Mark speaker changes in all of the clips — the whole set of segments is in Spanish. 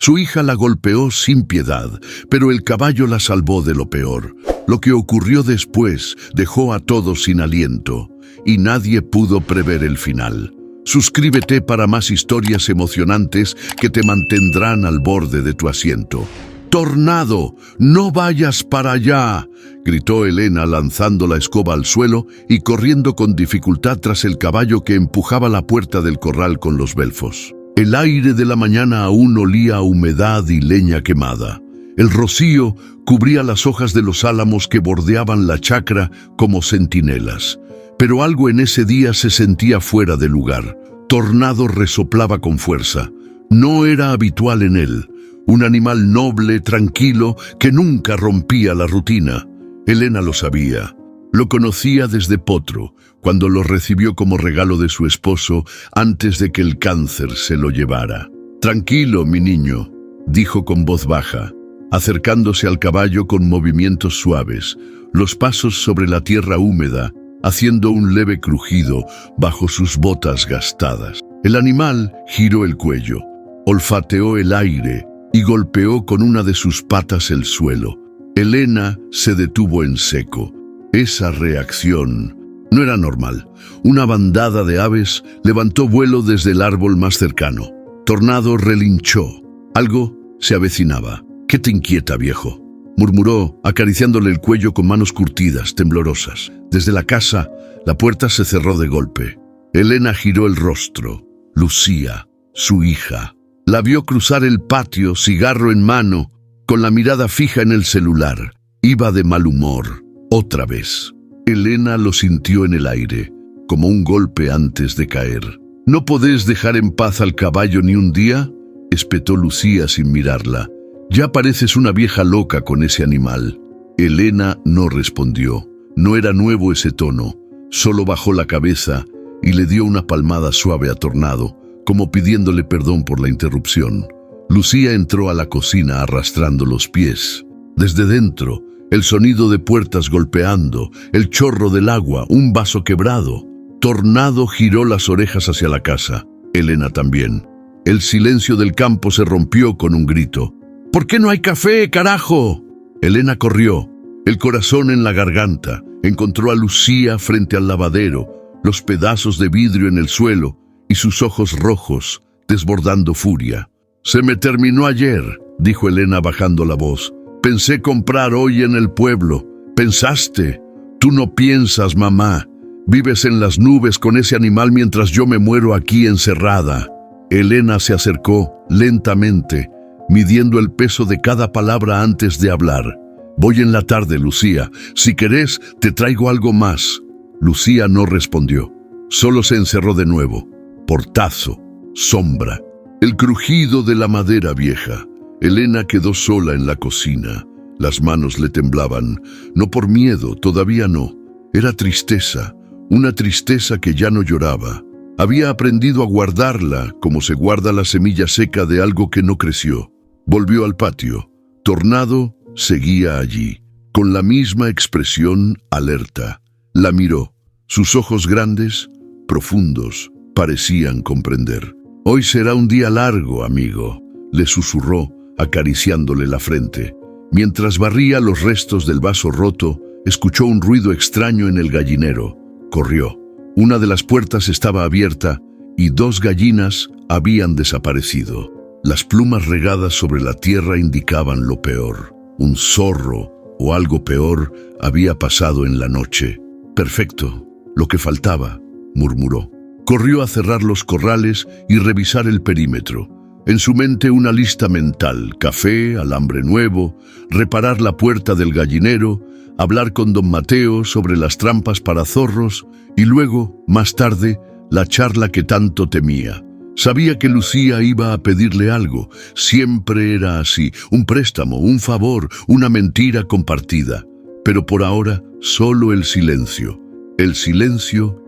Speaker 1: Su hija la golpeó sin piedad, pero el caballo la salvó de lo peor. Lo que ocurrió después dejó a todos sin aliento, y nadie pudo prever el final. Suscríbete para más historias emocionantes que te mantendrán al borde de tu asiento. ¡Tornado! ¡No vayas para allá!, gritó Elena lanzando la escoba al suelo y corriendo con dificultad tras el caballo que empujaba la puerta del corral con los belfos. El aire de la mañana aún olía a humedad y leña quemada. El rocío cubría las hojas de los álamos que bordeaban la chacra como centinelas. Pero algo en ese día se sentía fuera de lugar. Tornado resoplaba con fuerza. No era habitual en él. Un animal noble, tranquilo, que nunca rompía la rutina. Elena lo sabía. Lo conocía desde Potro, cuando lo recibió como regalo de su esposo antes de que el cáncer se lo llevara. «Tranquilo, mi niño», dijo con voz baja, acercándose al caballo con movimientos suaves, los pasos sobre la tierra húmeda, haciendo un leve crujido bajo sus botas gastadas. El animal giró el cuello, olfateó el aire y golpeó con una de sus patas el suelo. Elena se detuvo en seco. Esa reacción no era normal. Una bandada de aves levantó vuelo desde el árbol más cercano. Tornado relinchó. Algo se avecinaba. «¿Qué te inquieta, viejo?», murmuró, acariciándole el cuello con manos curtidas, temblorosas. Desde la casa, la puerta se cerró de golpe. Elena giró el rostro. Lucía, su hija, la vio cruzar el patio, cigarro en mano, con la mirada fija en el celular. Iba de mal humor. Otra vez. Elena lo sintió en el aire, como un golpe antes de caer. «¿No podés dejar en paz al caballo ni un día?», espetó Lucía sin mirarla. «Ya pareces una vieja loca con ese animal». Elena no respondió. No era nuevo ese tono. Solo bajó la cabeza y le dio una palmada suave a Tornado, como pidiéndole perdón por la interrupción. Lucía entró a la cocina arrastrando los pies. Desde dentro, el sonido de puertas golpeando, el chorro del agua, un vaso quebrado. Tornado giró las orejas hacia la casa. Elena también. El silencio del campo se rompió con un grito. «¿Por qué no hay café, carajo?». Elena corrió, el corazón en la garganta. Encontró a Lucía frente al lavadero, los pedazos de vidrio en el suelo y sus ojos rojos, desbordando furia. «Se me terminó ayer», dijo Elena bajando la voz. «Pensé comprar hoy en el pueblo». «¿Pensaste? Tú no piensas, mamá. Vives en las nubes con ese animal mientras yo me muero aquí encerrada». Elena se acercó lentamente, midiendo el peso de cada palabra antes de hablar. «Voy en la tarde, Lucía. Si querés, te traigo algo más». Lucía no respondió. Solo se encerró de nuevo. Portazo, sombra, el crujido de la madera vieja. Elena quedó sola en la cocina. Las manos le temblaban. No por miedo, todavía no. Era tristeza, una tristeza que ya no lloraba. Había aprendido a guardarla como se guarda la semilla seca de algo que no creció. Volvió al patio. Tornado seguía allí, con la misma expresión alerta. La miró. Sus ojos grandes, profundos, parecían comprender. «Hoy será un día largo, amigo», le susurró, acariciándole la frente. Mientras barría los restos del vaso roto, escuchó un ruido extraño en el gallinero. Corrió. Una de las puertas estaba abierta y 2 gallinas habían desaparecido. Las plumas regadas sobre la tierra indicaban lo peor. Un zorro o algo peor había pasado en la noche. «Perfecto, lo que faltaba», murmuró. Corrió a cerrar los corrales y revisar el perímetro. En su mente una lista mental: café, alambre nuevo, reparar la puerta del gallinero, hablar con don Mateo sobre las trampas para zorros y luego, más tarde, la charla que tanto temía. Sabía que Lucía iba a pedirle algo. Siempre era así: un préstamo, un favor, una mentira compartida. Pero por ahora, solo el silencio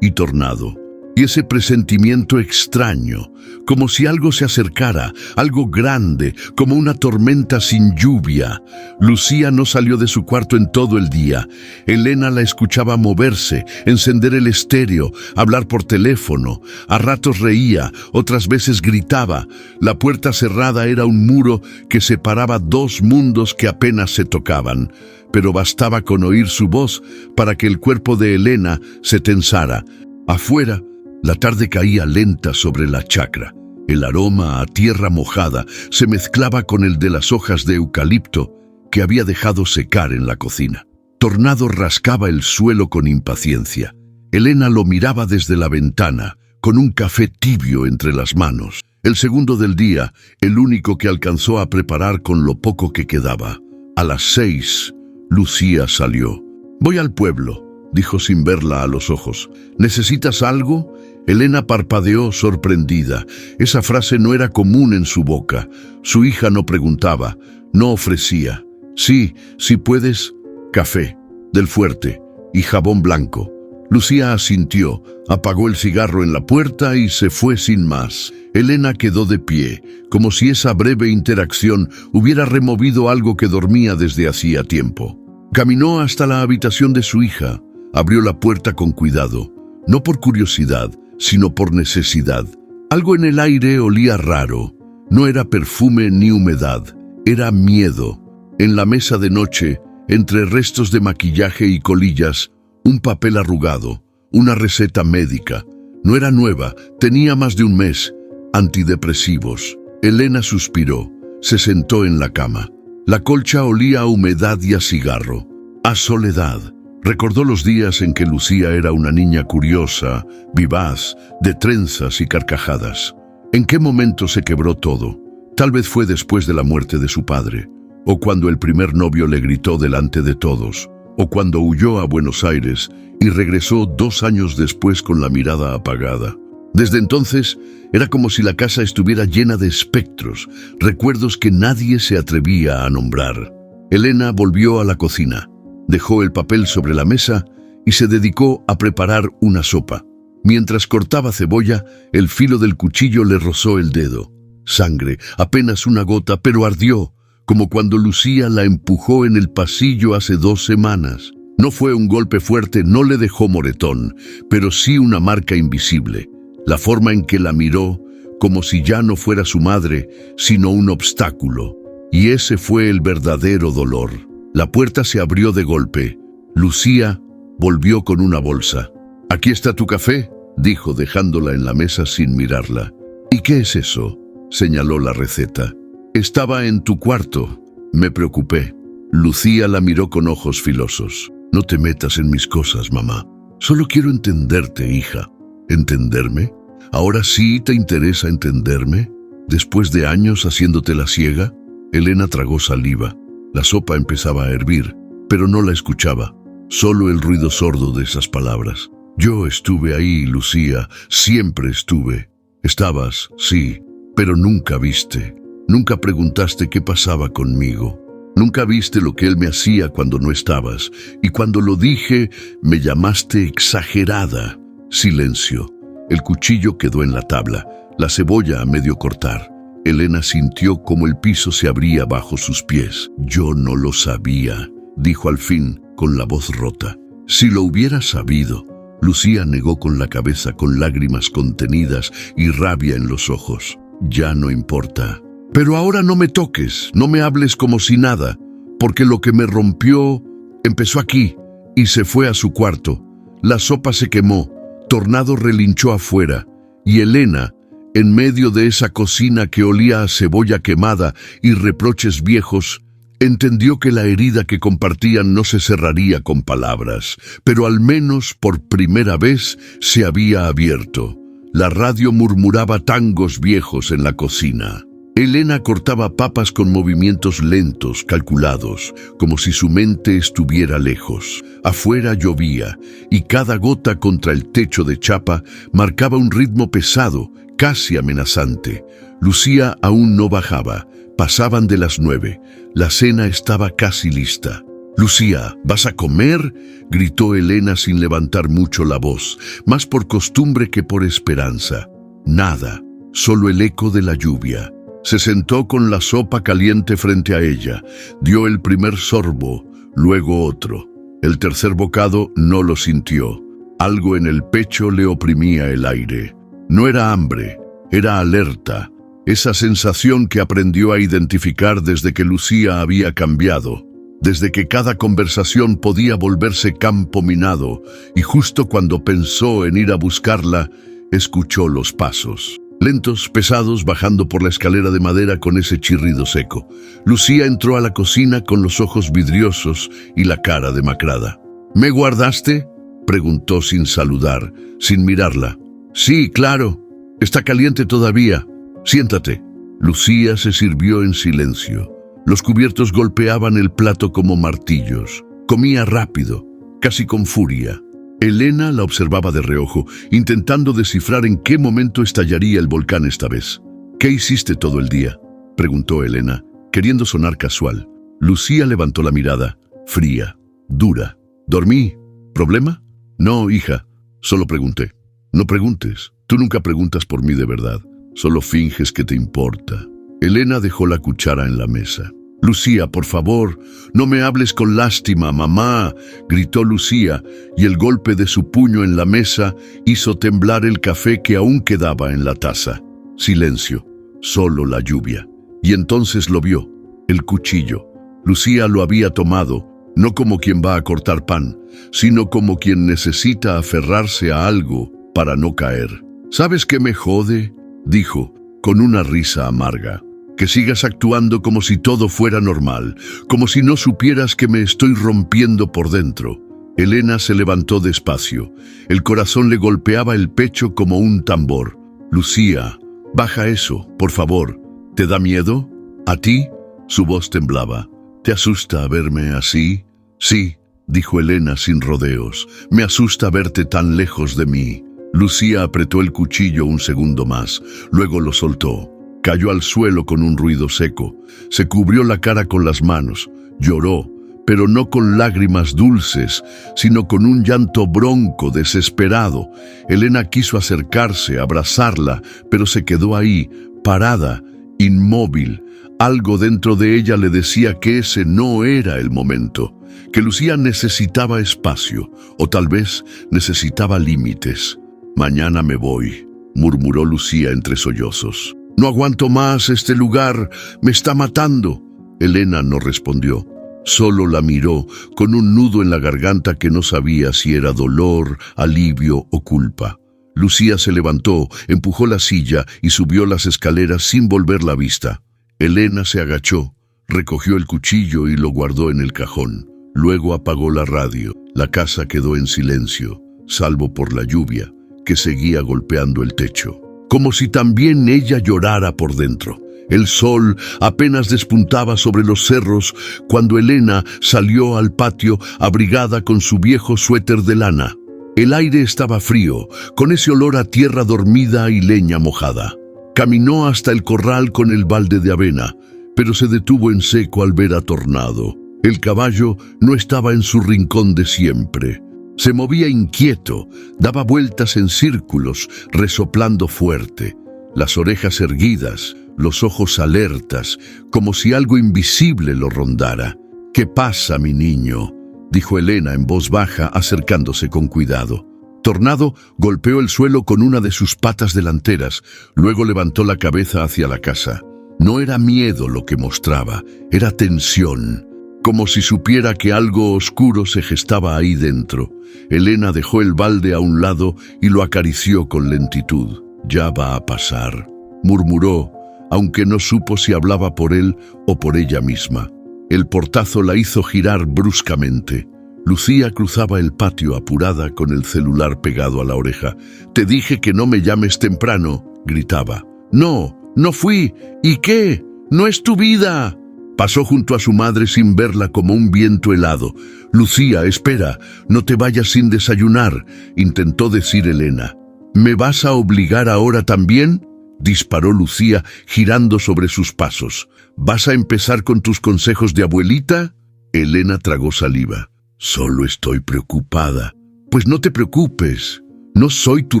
Speaker 1: y Tornado. y ese presentimiento extraño, como si algo se acercara, algo grande, como una tormenta sin lluvia. Lucía no salió de su cuarto en todo el día. Elena la escuchaba moverse, encender el estéreo, hablar por teléfono. A ratos reía, otras veces gritaba. La puerta cerrada era un muro que separaba dos mundos que apenas se tocaban, pero bastaba con oír su voz para que el cuerpo de Elena se tensara. Afuera, la tarde caía lenta sobre la chacra. El aroma a tierra mojada se mezclaba con el de las hojas de eucalipto que había dejado secar en la cocina. Tornado rascaba el suelo con impaciencia. Elena lo miraba desde la ventana, con un café tibio entre las manos. El segundo del día, el único que alcanzó a preparar con lo poco que quedaba. A las 6, Lucía salió. «Voy al pueblo», dijo sin verla a los ojos. «¿Necesitas algo?» Elena parpadeó sorprendida. Esa frase no era común en su boca. Su hija no preguntaba, no ofrecía. «Sí, si puedes, café, del fuerte, y jabón blanco». Lucía asintió, apagó el cigarro en la puerta y se fue sin más. Elena quedó de pie, como si esa breve interacción hubiera removido algo que dormía desde hacía tiempo. Caminó hasta la habitación de su hija, abrió la puerta con cuidado, no por curiosidad, sino por necesidad. Algo en el aire olía raro. No era perfume ni humedad, era miedo. En la mesa de noche, entre restos de maquillaje y colillas, un papel arrugado, una receta médica. No era nueva, tenía más de un mes. Antidepresivos. Elena suspiró, se sentó en la cama. La colcha olía a humedad y a cigarro, a soledad. Recordó los días en que Lucía era una niña curiosa, vivaz, de trenzas y carcajadas. ¿En qué momento se quebró todo? Tal vez fue después de la muerte de su padre, o cuando el primer novio le gritó delante de todos, o cuando huyó a Buenos Aires y regresó 2 años después con la mirada apagada. Desde entonces, era como si la casa estuviera llena de espectros, recuerdos que nadie se atrevía a nombrar. Elena volvió a la cocina. Dejó el papel sobre la mesa y se dedicó a preparar una sopa. Mientras cortaba cebolla, el filo del cuchillo le rozó el dedo. Sangre, apenas una gota, pero ardió, como cuando Lucía la empujó en el pasillo hace 2 semanas. No fue un golpe fuerte, no le dejó moretón, pero sí una marca invisible. La forma en que la miró, como si ya no fuera su madre, sino un obstáculo. Y ese fue el verdadero dolor. La puerta se abrió de golpe. Lucía volvió con una bolsa. «Aquí está tu café», dijo dejándola en la mesa sin mirarla. «¿Y qué es eso?», señaló la receta. «Estaba en tu cuarto». Me preocupé. Lucía la miró con ojos filosos. «No te metas en mis cosas, mamá. Solo quiero entenderte, hija». «¿Entenderme? ¿Ahora sí te interesa entenderme? ¿Después de años haciéndote la ciega?». Elena tragó saliva. La sopa empezaba a hervir, pero no la escuchaba, solo el ruido sordo de esas palabras. «Yo estuve ahí, Lucía, siempre estuve. Estabas, sí, pero nunca viste. Nunca preguntaste qué pasaba conmigo. Nunca viste lo que él me hacía cuando no estabas, y cuando lo dije, me llamaste exagerada». Silencio. El cuchillo quedó en la tabla, la cebolla a medio cortar. Elena sintió como el piso se abría bajo sus pies. «Yo no lo sabía», dijo al fin, con la voz rota. «Si lo hubiera sabido». Lucía negó con la cabeza, con lágrimas contenidas y rabia en los ojos. «Ya no importa. Pero ahora no me toques, no me hables como si nada, porque lo que me rompió empezó aquí y se fue a su cuarto. La sopa se quemó, Tornado relinchó afuera, y Elena, en medio de esa cocina que olía a cebolla quemada y reproches viejos, entendió que la herida que compartían no se cerraría con palabras, pero al menos por primera vez se había abierto. La radio murmuraba tangos viejos en la cocina. Elena cortaba papas con movimientos lentos, calculados, como si su mente estuviera lejos. Afuera llovía, y cada gota contra el techo de chapa marcaba un ritmo pesado, casi amenazante. Lucía aún no bajaba. Pasaban de las 9. La cena estaba casi lista. «Lucía, ¿vas a comer?», gritó Elena sin levantar mucho la voz, más por costumbre que por esperanza. Nada, solo el eco de la lluvia. Se sentó con la sopa caliente frente a ella, dio el primer sorbo, luego otro. El tercer bocado no lo sintió. Algo en el pecho le oprimía el aire. No era hambre, era alerta, esa sensación que aprendió a identificar desde que Lucía había cambiado, desde que cada conversación podía volverse campo minado, y justo cuando pensó en ir a buscarla, escuchó los pasos. Lentos, pesados, bajando por la escalera de madera con ese chirrido seco. Lucía entró a la cocina con los ojos vidriosos y la cara demacrada. «¿Me guardaste?», preguntó sin saludar, sin mirarla. «Sí, claro. Está caliente todavía. Siéntate». Lucía se sirvió en silencio. Los cubiertos golpeaban el plato como martillos. Comía rápido, casi con furia. Elena la observaba de reojo, intentando descifrar en qué momento estallaría el volcán esta vez. «¿Qué hiciste todo el día?», preguntó Elena, queriendo sonar casual. Lucía levantó la mirada, fría, dura. «Dormí. ¿Problema?». «No, hija, solo pregunté». «No preguntes. Tú nunca preguntas por mí de verdad. Solo finges que te importa». Elena dejó la cuchara en la mesa. «Lucía, por favor, no me hables con lástima, mamá», gritó Lucía, y el golpe de su puño en la mesa hizo temblar el café que aún quedaba en la taza. Silencio, solo la lluvia. Y entonces lo vio, el cuchillo. Lucía lo había tomado, no como quien va a cortar pan, sino como quien necesita aferrarse a algo para no caer. «¿Sabes qué me jode?», dijo, con una risa amarga. «Que sigas actuando como si todo fuera normal, como si no supieras que me estoy rompiendo por dentro». Elena se levantó despacio. El corazón le golpeaba el pecho como un tambor. «Lucía, baja eso, por favor. ¿Te da miedo? ¿A ti?». Su voz temblaba. «¿Te asusta verme así?». «Sí», dijo Elena sin rodeos. «Me asusta verte tan lejos de mí». Lucía apretó el cuchillo un segundo más, luego lo soltó. Cayó al suelo con un ruido seco. Se cubrió la cara con las manos. Lloró, pero no con lágrimas dulces, sino con un llanto bronco, desesperado. Elena quiso acercarse, abrazarla, pero se quedó ahí, parada, inmóvil. Algo dentro de ella le decía que ese no era el momento, que Lucía necesitaba espacio, o tal vez necesitaba límites. «Mañana me voy», murmuró Lucía entre sollozos. «No aguanto más este lugar, me está matando». Elena no respondió, solo la miró con un nudo en la garganta que no sabía si era dolor, alivio o culpa. Lucía se levantó, empujó la silla y subió las escaleras sin volver la vista. Elena se agachó, recogió el cuchillo y lo guardó en el cajón. Luego apagó la radio. La casa quedó en silencio, salvo por la lluvia, que seguía golpeando el techo, como si también ella llorara por dentro. El sol apenas despuntaba sobre los cerros cuando Elena salió al patio abrigada con su viejo suéter de lana. El aire estaba frío, con ese olor a tierra dormida y leña mojada. Caminó hasta el corral con el balde de avena, pero se detuvo en seco al ver a Tornado. El caballo no estaba en su rincón de siempre. Se movía inquieto, daba vueltas en círculos, resoplando fuerte, las orejas erguidas, los ojos alertas, como si algo invisible lo rondara. «¿Qué pasa, mi niño?», dijo Elena en voz baja, acercándose con cuidado. Tornado golpeó el suelo con una de sus patas delanteras, luego levantó la cabeza hacia la casa. No era miedo lo que mostraba, era tensión, como si supiera que algo oscuro se gestaba ahí dentro. Elena dejó el balde a un lado y lo acarició con lentitud. «Ya va a pasar», murmuró, aunque no supo si hablaba por él o por ella misma. El portazo la hizo girar bruscamente. Lucía cruzaba el patio apurada con el celular pegado a la oreja. «Te dije que no me llames temprano», gritaba. «No, no fui. ¿Y qué? No es tu vida». Pasó junto a su madre sin verla como un viento helado. «Lucía, espera, no te vayas sin desayunar», intentó decir Elena. «¿Me vas a obligar ahora también?», disparó Lucía, girando sobre sus pasos. «¿Vas a empezar con tus consejos de abuelita?». Elena tragó saliva. Solo estoy preocupada. Pues no te preocupes. No soy tu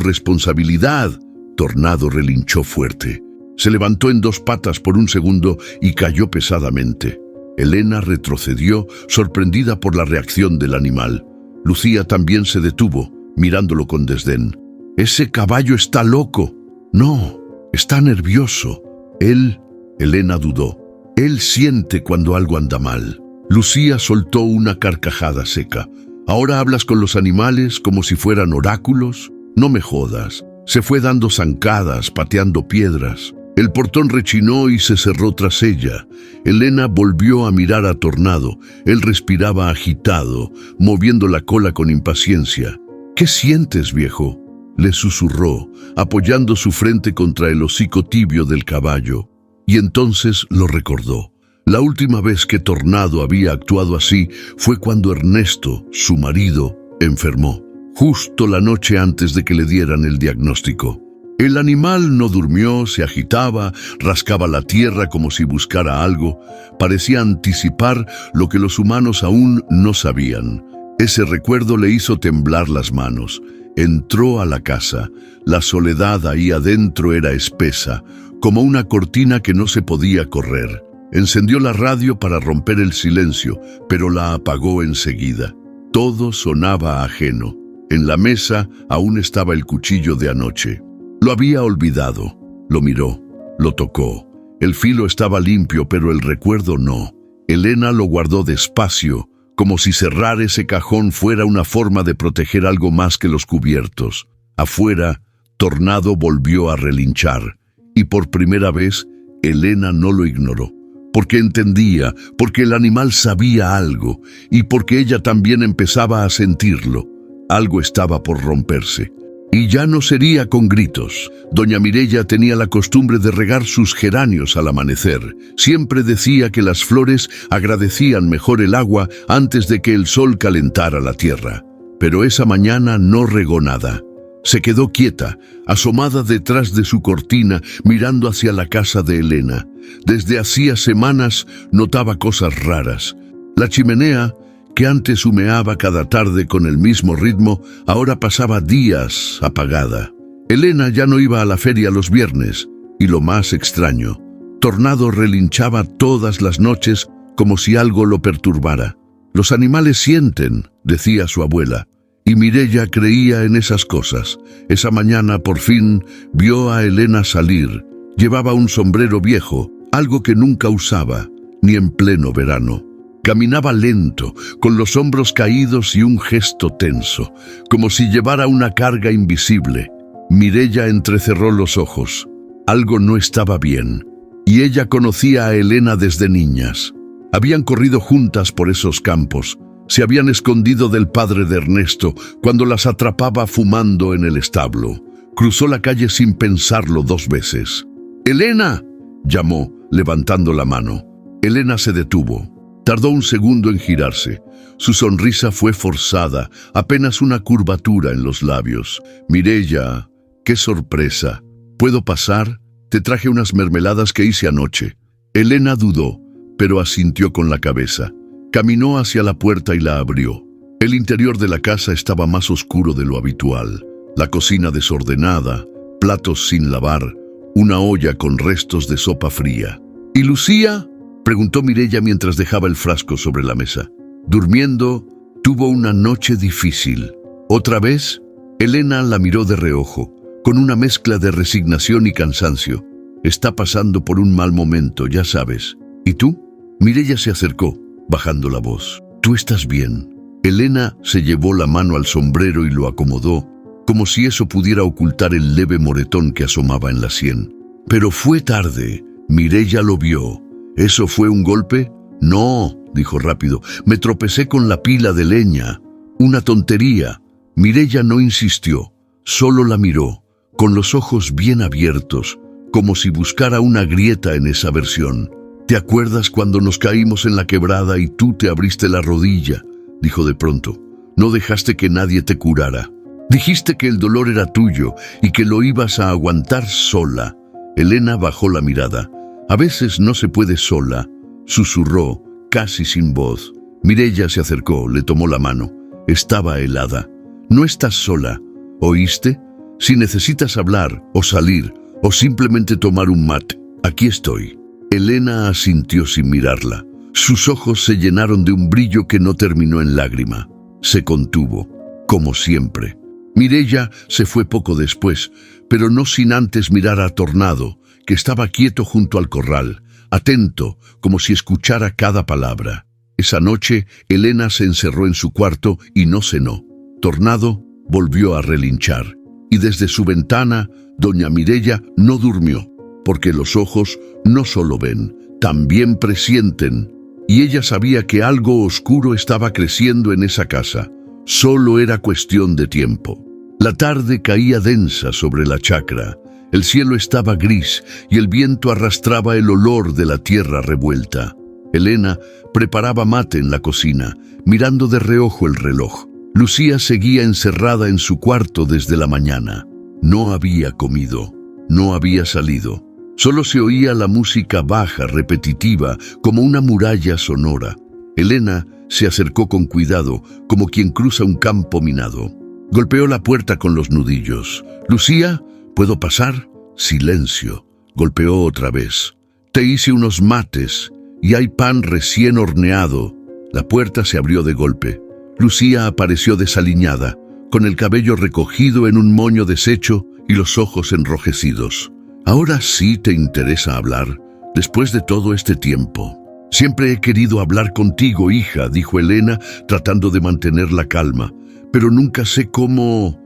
Speaker 1: responsabilidad. Tornado relinchó fuerte. Se levantó en dos patas por un segundo y cayó pesadamente. Elena retrocedió, sorprendida por la reacción del animal. Lucía también se detuvo, mirándolo con desdén. «Ese caballo está loco». «No, está nervioso». Elena dudó. Él siente cuando algo anda mal. Lucía soltó una carcajada seca. «¿Ahora hablas con los animales como si fueran oráculos? No me jodas». Se fue dando zancadas, pateando piedras. El portón rechinó y se cerró tras ella. Elena volvió a mirar a Tornado. Él respiraba agitado, moviendo la cola con impaciencia. «¿Qué sientes, viejo?», le susurró, apoyando su frente contra el hocico tibio del caballo. Y entonces lo recordó. La última vez que Tornado había actuado así fue cuando Ernesto, su marido, enfermó, justo la noche antes de que le dieran el diagnóstico. El animal no durmió, se agitaba, rascaba la tierra como si buscara algo. Parecía anticipar lo que los humanos aún no sabían. Ese recuerdo le hizo temblar las manos. Entró a la casa. La soledad ahí adentro era espesa, como una cortina que no se podía correr. Encendió la radio para romper el silencio, pero la apagó enseguida. Todo sonaba ajeno. En la mesa aún estaba el cuchillo de anoche. Lo había olvidado. Lo miró, lo tocó. El filo estaba limpio, pero el recuerdo no. Elena lo guardó despacio, como si cerrar ese cajón fuera una forma de proteger algo más que los cubiertos. Afuera, Tornado volvió a relinchar, y por primera vez, Elena no lo ignoró. Porque entendía, porque el animal sabía algo, y porque ella también empezaba a sentirlo. Algo estaba por romperse. Y ya no sería con gritos. Doña Mireya tenía la costumbre de regar sus geranios al amanecer. Siempre decía que las flores agradecían mejor el agua antes de que el sol calentara la tierra. Pero esa mañana no regó nada. Se quedó quieta, asomada detrás de su cortina, mirando hacia la casa de Elena. Desde hacía semanas notaba cosas raras. La chimenea, que antes humeaba cada tarde con el mismo ritmo, ahora pasaba días apagada. Elena ya no iba a la feria los viernes, y lo más extraño, Tornado relinchaba todas las noches como si algo lo perturbara. «Los animales sienten», decía su abuela, y Mireya creía en esas cosas. Esa mañana, por fin, vio a Elena salir. Llevaba un sombrero viejo, algo que nunca usaba, ni en pleno verano. Caminaba lento, con los hombros caídos y un gesto tenso, como si llevara una carga invisible. Mireya entrecerró los ojos. Algo no estaba bien, y ella conocía a Elena desde niñas. Habían corrido juntas por esos campos. Se habían escondido del padre de Ernesto cuando las atrapaba fumando en el establo. Cruzó la calle sin pensarlo 2 veces. «¡Elena!», llamó, levantando la mano. Elena se detuvo. Tardó un segundo en girarse. Su sonrisa fue forzada, apenas una curvatura en los labios. «Mireya, qué sorpresa. ¿Puedo pasar? Te traje unas mermeladas que hice anoche». Elena dudó, pero asintió con la cabeza. Caminó hacia la puerta y la abrió. El interior de la casa estaba más oscuro de lo habitual. La cocina desordenada, platos sin lavar, una olla con restos de sopa fría. «¿Y Lucía?», preguntó Mireya mientras dejaba el frasco sobre la mesa. «Durmiendo, tuvo una noche difícil». «¿Otra vez?». Elena la miró de reojo, con una mezcla de resignación y cansancio. «Está pasando por un mal momento, ya sabes». «¿Y tú?». Mireya se acercó, bajando la voz. «¿Tú estás bien?». Elena se llevó la mano al sombrero y lo acomodó, como si eso pudiera ocultar el leve moretón que asomaba en la sien. Pero fue tarde. Mireya lo vio. «¿Eso fue un golpe?». «No», dijo rápido, «me tropecé con la pila de leña». «Una tontería». Mireya no insistió, solo la miró, con los ojos bien abiertos, como si buscara una grieta en esa versión. «¿Te acuerdas cuando nos caímos en la quebrada y tú te abriste la rodilla?», dijo de pronto. «No dejaste que nadie te curara. Dijiste que el dolor era tuyo y que lo ibas a aguantar sola». Elena bajó la mirada. «A veces no se puede sola», susurró, casi sin voz. Mireya se acercó, le tomó la mano. Estaba helada. No estás sola, ¿oíste? Si necesitas hablar, o salir, o simplemente tomar un mate, aquí estoy. Elena asintió sin mirarla. Sus ojos se llenaron de un brillo que no terminó en lágrima. Se contuvo, como siempre. Mireya se fue poco después, pero no sin antes mirar a Tornado, que estaba quieto junto al corral, atento, como si escuchara cada palabra. Esa noche, Elena se encerró en su cuarto y no cenó. Tornado volvió a relinchar, y desde su ventana, doña Mireya no durmió, porque los ojos no solo ven, también presienten, y ella sabía que algo oscuro estaba creciendo en esa casa. Solo era cuestión de tiempo. La tarde caía densa sobre la chacra. El cielo estaba gris y el viento arrastraba el olor de la tierra revuelta. Elena preparaba mate en la cocina, mirando de reojo el reloj. Lucía seguía encerrada en su cuarto desde la mañana. No había comido, no había salido. Solo se oía la música baja, repetitiva, como una muralla sonora. Elena se acercó con cuidado, como quien cruza un campo minado. Golpeó la puerta con los nudillos. «Lucía, ¿puedo pasar?» Silencio. Golpeó otra vez. «Te hice unos mates y hay pan recién horneado». La puerta se abrió de golpe. Lucía apareció desaliñada, con el cabello recogido en un moño deshecho y los ojos enrojecidos. «Ahora sí te interesa hablar, después de todo este tiempo». «Siempre he querido hablar contigo, hija», dijo Elena, tratando de mantener la calma. «Pero nunca sé cómo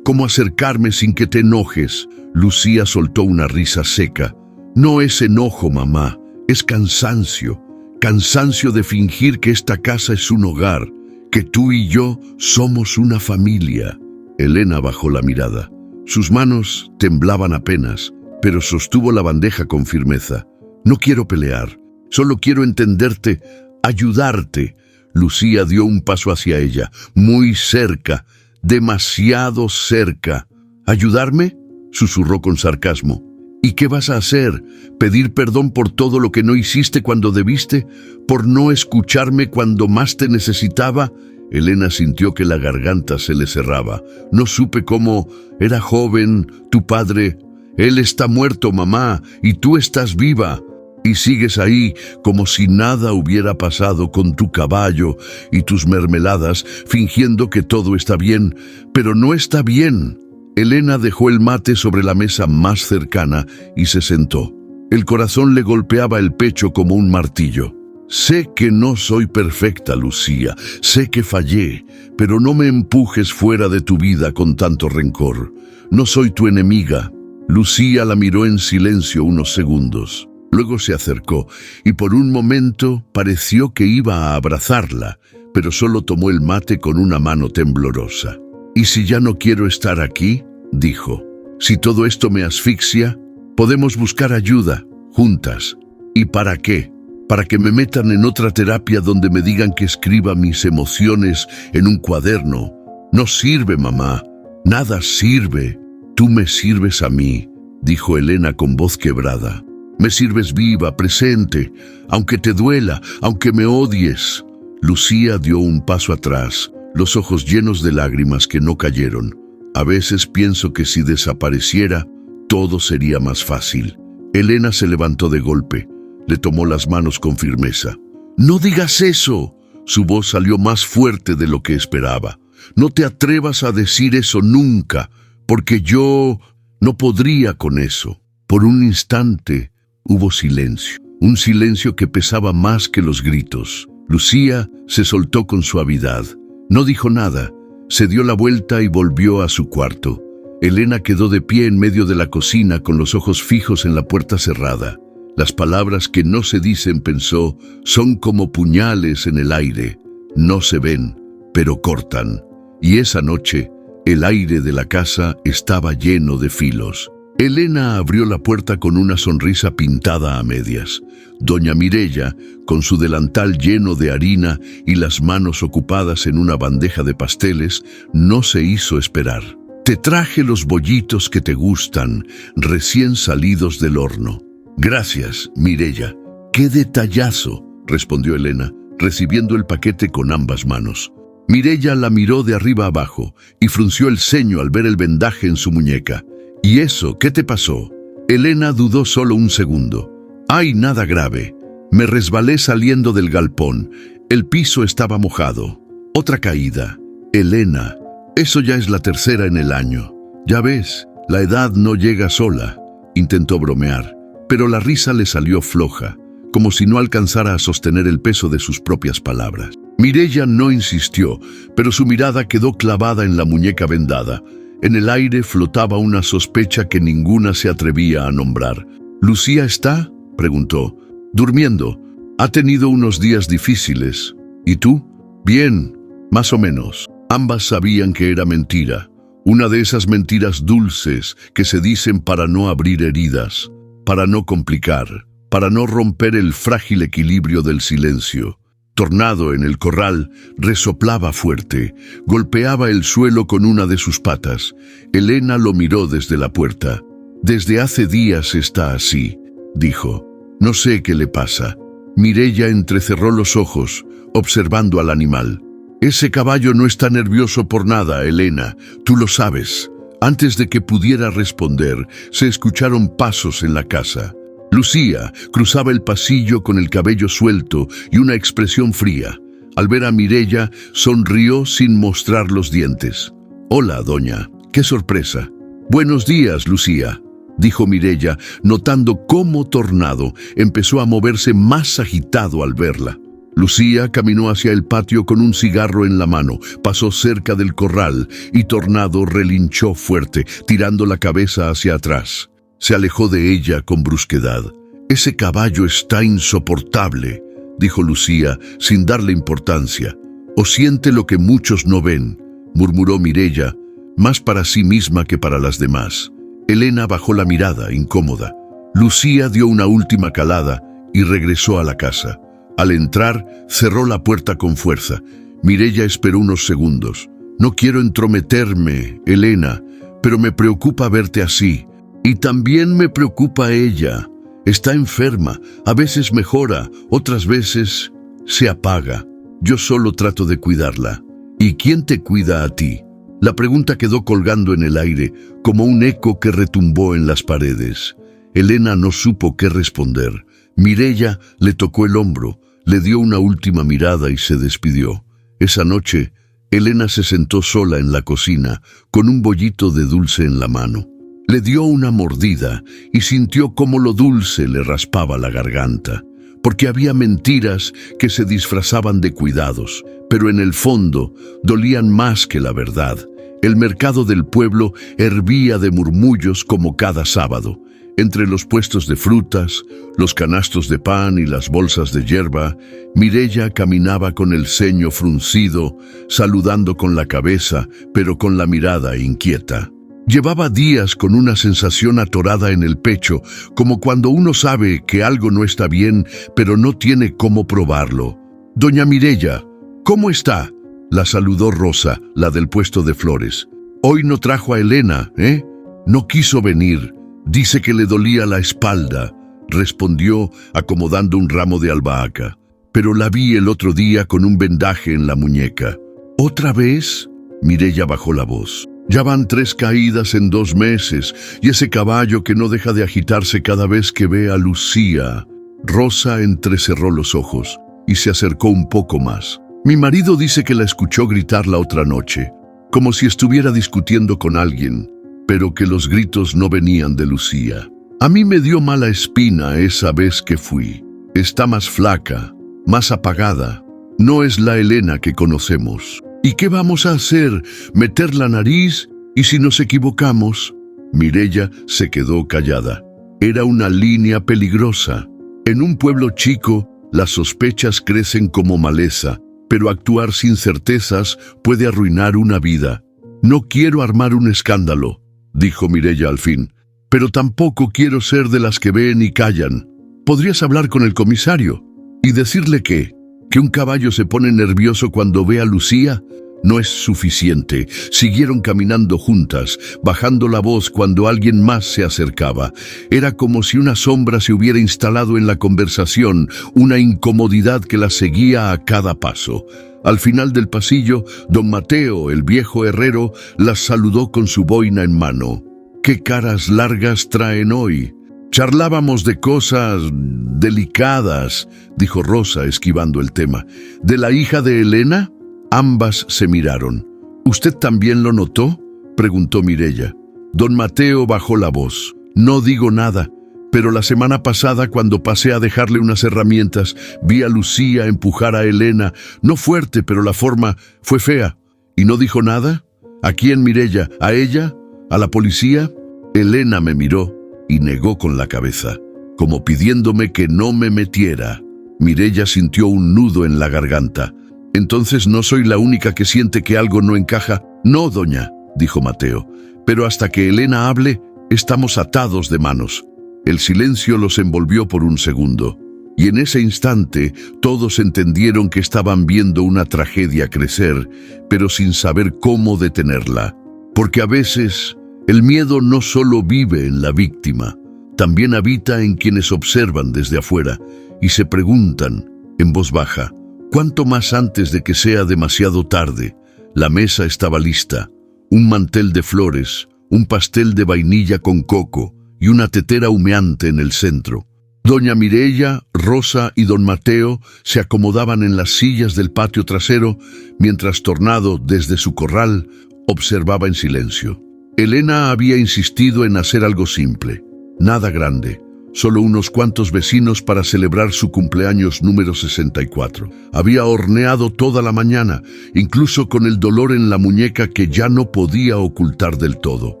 Speaker 1: acercarme sin que te enojes». Lucía soltó una risa seca. «No es enojo, mamá, es cansancio. Cansancio de fingir que esta casa es un hogar, que tú y yo somos una familia». Elena bajó la mirada. Sus manos temblaban apenas, pero sostuvo la bandeja con firmeza. «No quiero pelear, solo quiero entenderte, ayudarte». Lucía dio un paso hacia ella, muy cerca, demasiado cerca. «¿Ayudarme?», susurró con sarcasmo. «¿Y qué vas a hacer? ¿Pedir perdón por todo lo que no hiciste cuando debiste? ¿Por no escucharme cuando más te necesitaba?» Elena sintió que la garganta se le cerraba. «No supe cómo. Era joven, tu padre. Él está muerto, mamá, y tú estás viva. Y sigues ahí como si nada hubiera pasado con tu caballo y tus mermeladas, fingiendo que todo está bien. Pero no está bien». Elena dejó el mate sobre la mesa más cercana y se sentó. El corazón le golpeaba el pecho como un martillo. «Sé que no soy perfecta, Lucía, sé que fallé, pero no me empujes fuera de tu vida con tanto rencor. No soy tu enemiga». Lucía la miró en silencio unos segundos. Luego se acercó y por un momento pareció que iba a abrazarla, pero solo tomó el mate con una mano temblorosa. «¿Y si ya no quiero estar aquí?», dijo. «Si todo esto me asfixia, podemos buscar ayuda, juntas». «¿Y para qué? ¿Para que me metan en otra terapia donde me digan que escriba mis emociones en un cuaderno? No sirve, mamá, nada sirve. Tú me sirves a mí», dijo Elena con voz quebrada. «Me sirves viva, presente, aunque te duela, aunque me odies». Lucía dio un paso atrás, los ojos llenos de lágrimas que no cayeron. «A veces pienso que si desapareciera, todo sería más fácil». Elena se levantó de golpe. Le tomó las manos con firmeza. «No digas eso». Su voz salió más fuerte de lo que esperaba. «No te atrevas a decir eso nunca, porque yo no podría con eso». Por un instante hubo silencio, un silencio que pesaba más que los gritos. Lucía se soltó con suavidad. No dijo nada. Se dio la vuelta y volvió a su cuarto. Elena quedó de pie en medio de la cocina con los ojos fijos en la puerta cerrada. Las palabras que no se dicen, pensó, son como puñales en el aire. No se ven, pero cortan. Y esa noche, el aire de la casa estaba lleno de filos. Elena abrió la puerta con una sonrisa pintada a medias. Doña Mireya, con su delantal lleno de harina y las manos ocupadas en una bandeja de pasteles, no se hizo esperar. «Te traje los bollitos que te gustan, recién salidos del horno». «Gracias, Mireya». «¡Qué detallazo!», respondió Elena. recibiendo el paquete con ambas manos. Mireya la miró de arriba abajo y frunció el ceño al ver el vendaje en su muñeca. ¿Y eso? ¿Qué te pasó? Elena dudó solo un segundo. «Ay, nada grave. Me resbalé saliendo del galpón. El piso estaba mojado. Otra caída. Elena, eso ya es la tercera en el año. Ya ves, la edad no llega sola», intentó bromear, pero la risa le salió floja, como si no alcanzara a sostener el peso de sus propias palabras. Mireya no insistió, pero su mirada quedó clavada en la muñeca vendada. En el aire flotaba una sospecha que ninguna se atrevía a nombrar. «¿Lucía está?», preguntó. «Durmiendo. Ha tenido unos días difíciles. ¿Y tú?». «Bien, más o menos». Ambas sabían que era mentira. Una de esas mentiras dulces que se dicen para no abrir heridas, para no complicar, para no romper el frágil equilibrio del silencio. Tornado en el corral resoplaba fuerte, golpeaba el suelo con una de sus patas. Elena lo miró desde la puerta. «Desde hace días está así», dijo. «No sé qué le pasa». Mireya entrecerró los ojos, observando al animal. «Ese caballo no está nervioso por nada, Elena, tú lo sabes». Antes de que pudiera responder, se escucharon pasos en la casa. Lucía cruzaba el pasillo con el cabello suelto y una expresión fría. Al ver a Mireya, sonrió sin mostrar los dientes. «Hola, doña. ¡Qué sorpresa!». «Buenos días, Lucía», dijo Mireya, notando cómo Tornado empezó a moverse más agitado al verla. Lucía caminó hacia el patio con un cigarro en la mano, pasó cerca del corral y Tornado relinchó fuerte, tirando la cabeza hacia atrás. Se alejó de ella con brusquedad. «Ese caballo está insoportable», dijo Lucía sin darle importancia. «O siente lo que muchos no ven», murmuró Mireya, más para sí misma que para las demás. Elena bajó la mirada, incómoda. Lucía dio una última calada y regresó a la casa. Al entrar, cerró la puerta con fuerza. Mireya esperó unos segundos. «No quiero entrometerme, Elena, pero me preocupa verte así. Y también me preocupa ella. Está enferma, a veces mejora, otras veces se apaga. Yo solo trato de cuidarla». «¿Y quién te cuida a ti?». La pregunta quedó colgando en el aire, como un eco que retumbó en las paredes. Elena no supo qué responder. Mireya le tocó el hombro, le dio una última mirada y se despidió. Esa noche, Elena se sentó sola en la cocina, con un bollito de dulce en la mano. Le dio una mordida y sintió cómo lo dulce le raspaba la garganta, porque había mentiras que se disfrazaban de cuidados, pero en el fondo dolían más que la verdad. El mercado del pueblo hervía de murmullos como cada sábado. Entre los puestos de frutas, los canastos de pan y las bolsas de hierba, Mireya caminaba con el ceño fruncido, saludando con la cabeza, pero con la mirada inquieta. Llevaba días con una sensación atorada en el pecho, como cuando uno sabe que algo no está bien, pero no tiene cómo probarlo. «Doña Mireya, ¿cómo está?», la saludó Rosa, la del puesto de flores. «Hoy no trajo a Elena, ¿eh? No quiso venir. Dice que le dolía la espalda», respondió acomodando un ramo de albahaca. «Pero la vi el otro día con un vendaje en la muñeca». «¿Otra vez?». Mireya bajó la voz. «Ya van 3 caídas en 2 meses, y ese caballo que no deja de agitarse cada vez que ve a Lucía». Rosa entrecerró los ojos y se acercó un poco más. «Mi marido dice que la escuchó gritar la otra noche, como si estuviera discutiendo con alguien, pero que los gritos no venían de Lucía. A mí me dio mala espina esa vez que fui. Está más flaca, más apagada. No es la Elena que conocemos. ¿Y qué vamos a hacer? ¿Meter la nariz? ¿Y si nos equivocamos?». Mireya se quedó callada. Era una línea peligrosa. En un pueblo chico, las sospechas crecen como maleza, pero actuar sin certezas puede arruinar una vida. «No quiero armar un escándalo», dijo Mireya al fin, «pero tampoco quiero ser de las que ven y callan. ¿Podrías hablar con el comisario y decirle que un caballo se pone nervioso cuando ve a Lucía? No es suficiente. Siguieron caminando juntas, bajando la voz cuando alguien más se acercaba. Era como si una sombra se hubiera instalado en la conversación, una incomodidad que las seguía a cada paso. Al final del pasillo, don Mateo, el viejo herrero, las saludó con su boina en mano. «¿Qué caras largas traen hoy?» «Charlábamos de cosas delicadas», dijo Rosa, esquivando el tema. «¿De la hija de Elena?» Ambas se miraron. «¿Usted también lo notó?», preguntó Mireya. Don Mateo bajó la voz. «No digo nada, pero la semana pasada, cuando pasé a dejarle unas herramientas, vi a Lucía empujar a Elena, no fuerte, pero la forma fue fea. ¿Y no dijo nada? ¿A quién, Mireya? ¿A ella? ¿A la policía?» Elena me miró y negó con la cabeza, como pidiéndome que no me metiera. Mireya sintió un nudo en la garganta. «¿Entonces no soy la única que siente que algo no encaja?» «No, doña», dijo Mateo, «pero hasta que Elena hable, estamos atados de manos». El silencio los envolvió por un segundo, y en ese instante todos entendieron que estaban viendo una tragedia crecer, pero sin saber cómo detenerla. Porque a veces el miedo no solo vive en la víctima, también habita en quienes observan desde afuera y se preguntan, en voz baja, ¿cuánto más antes de que sea demasiado tarde? La mesa estaba lista, un mantel de flores, un pastel de vainilla con coco y una tetera humeante en el centro. Doña Mireya, Rosa y don Mateo se acomodaban en las sillas del patio trasero, mientras Tornado, desde su corral, observaba en silencio. Elena había insistido en hacer algo simple, nada grande, solo unos cuantos vecinos para celebrar su cumpleaños número 64. Había horneado toda la mañana, incluso con el dolor en la muñeca que ya no podía ocultar del todo.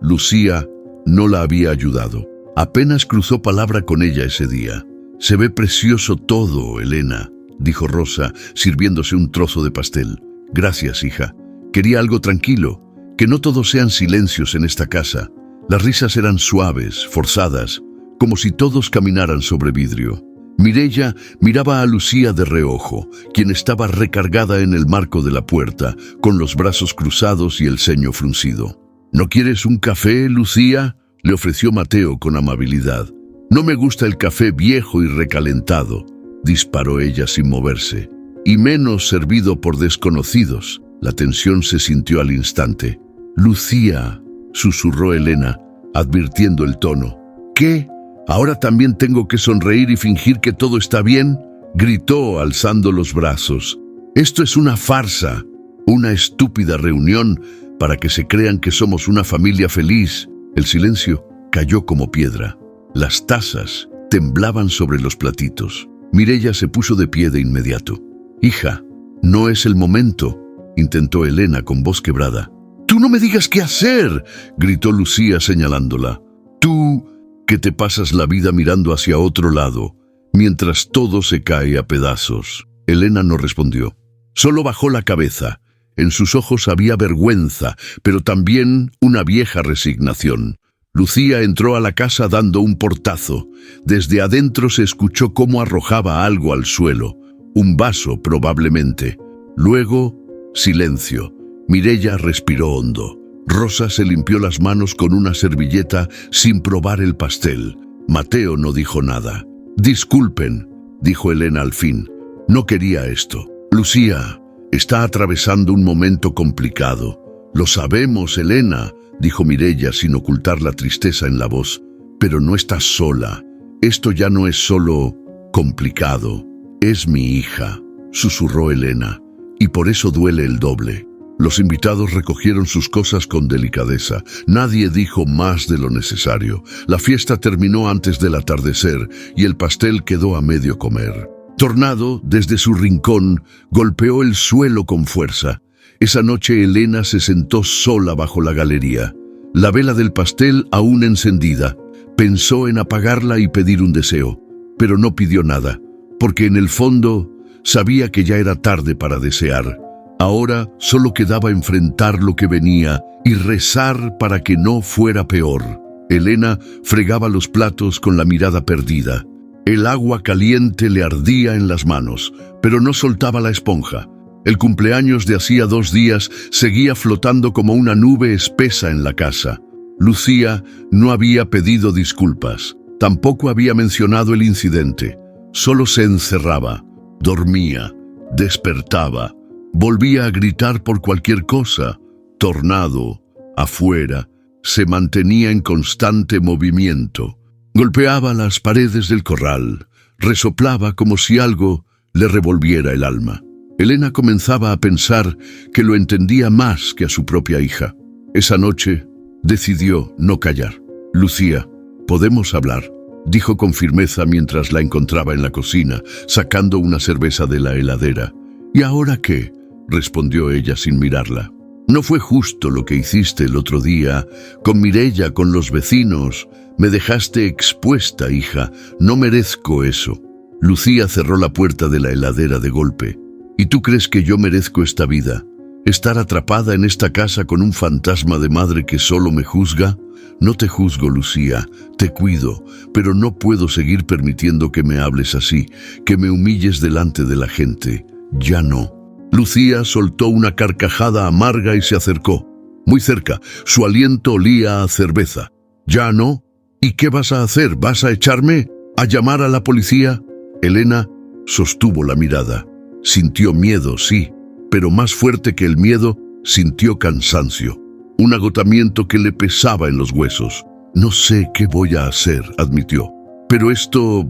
Speaker 1: Lucía no la había ayudado. Apenas cruzó palabra con ella ese día. «Se ve precioso todo, Elena», dijo Rosa, sirviéndose un trozo de pastel. «Gracias, hija. Quería algo tranquilo, que no todos sean silencios en esta casa». Las risas eran suaves, forzadas, como si todos caminaran sobre vidrio. Mireya miraba a Lucía de reojo, quien estaba recargada en el marco de la puerta, con los brazos cruzados y el ceño fruncido. «¿No quieres un café, Lucía?», le ofreció Mateo con amabilidad. «No me gusta el café viejo y recalentado», disparó ella sin moverse, «y menos servido por desconocidos». La tensión se sintió al instante. «Lucía», susurró Elena, advirtiendo el tono. «¿Qué? ¿Ahora también tengo que sonreír y fingir que todo está bien?», gritó alzando los brazos. «Esto es una farsa, una estúpida reunión para que se crean que somos una familia feliz». El silencio cayó como piedra. Las tazas temblaban sobre los platitos. Mireya se puso de pie de inmediato. «Hija, no es el momento», intentó Elena con voz quebrada. «¡Tú no me digas qué hacer!», gritó Lucía señalándola. «Tú, que te pasas la vida mirando hacia otro lado, mientras todo se cae a pedazos». Elena no respondió. Solo bajó la cabeza. En sus ojos había vergüenza, pero también una vieja resignación. Lucía entró a la casa dando un portazo. Desde adentro se escuchó cómo arrojaba algo al suelo. Un vaso, probablemente. Luego, silencio. Mireya respiró hondo. Rosa se limpió las manos con una servilleta sin probar el pastel. Mateo no dijo nada. «Disculpen», dijo Elena al fin. «No quería esto. Lucía está atravesando un momento complicado». «Lo sabemos, Elena», dijo Mireya sin ocultar la tristeza en la voz. «Pero no estás sola. Esto ya no es solo complicado. Es mi hija», susurró Elena, «y por eso duele el doble». Los invitados recogieron sus cosas con delicadeza. Nadie dijo más de lo necesario. La fiesta terminó antes del atardecer y el pastel quedó a medio comer. Tornado, desde su rincón, golpeó el suelo con fuerza. Esa noche Elena se sentó sola bajo la galería. La vela del pastel aún encendida. Pensó en apagarla y pedir un deseo, pero no pidió nada, porque en el fondo sabía que ya era tarde para desear. Ahora solo quedaba enfrentar lo que venía y rezar para que no fuera peor. Elena fregaba los platos con la mirada perdida. El agua caliente le ardía en las manos, pero no soltaba la esponja. El cumpleaños de hacía 2 días seguía flotando como una nube espesa en la casa. Lucía no había pedido disculpas, tampoco había mencionado el incidente. Solo se encerraba, dormía, despertaba, volvía a gritar por cualquier cosa. Tornado, afuera, se mantenía en constante movimiento. Golpeaba las paredes del corral, resoplaba como si algo le revolviera el alma. Elena comenzaba a pensar que lo entendía más que a su propia hija. Esa noche decidió no callar. «Lucía, ¿podemos hablar?», dijo con firmeza mientras la encontraba en la cocina, sacando una cerveza de la heladera. «¿Y ahora qué?», respondió ella sin mirarla. «No fue justo lo que hiciste el otro día, con Mireia, con los vecinos. Me dejaste expuesta, hija. No merezco eso». Lucía cerró la puerta de la heladera de golpe. «¿Y tú crees que yo merezco esta vida? ¿Estar atrapada en esta casa con un fantasma de madre que solo me juzga? No te juzgo, Lucía, te cuido, pero no puedo seguir permitiendo que me hables así, que me humilles delante de la gente. Ya no». Lucía soltó una carcajada amarga y se acercó. Muy cerca, su aliento olía a cerveza. «¿Ya no? ¿Y qué vas a hacer? ¿Vas a echarme? ¿A llamar a la policía?». Elena sostuvo la mirada. Sintió miedo, sí, pero más fuerte que el miedo, sintió cansancio. Un agotamiento que le pesaba en los huesos. «No sé qué voy a hacer», admitió. «Pero esto...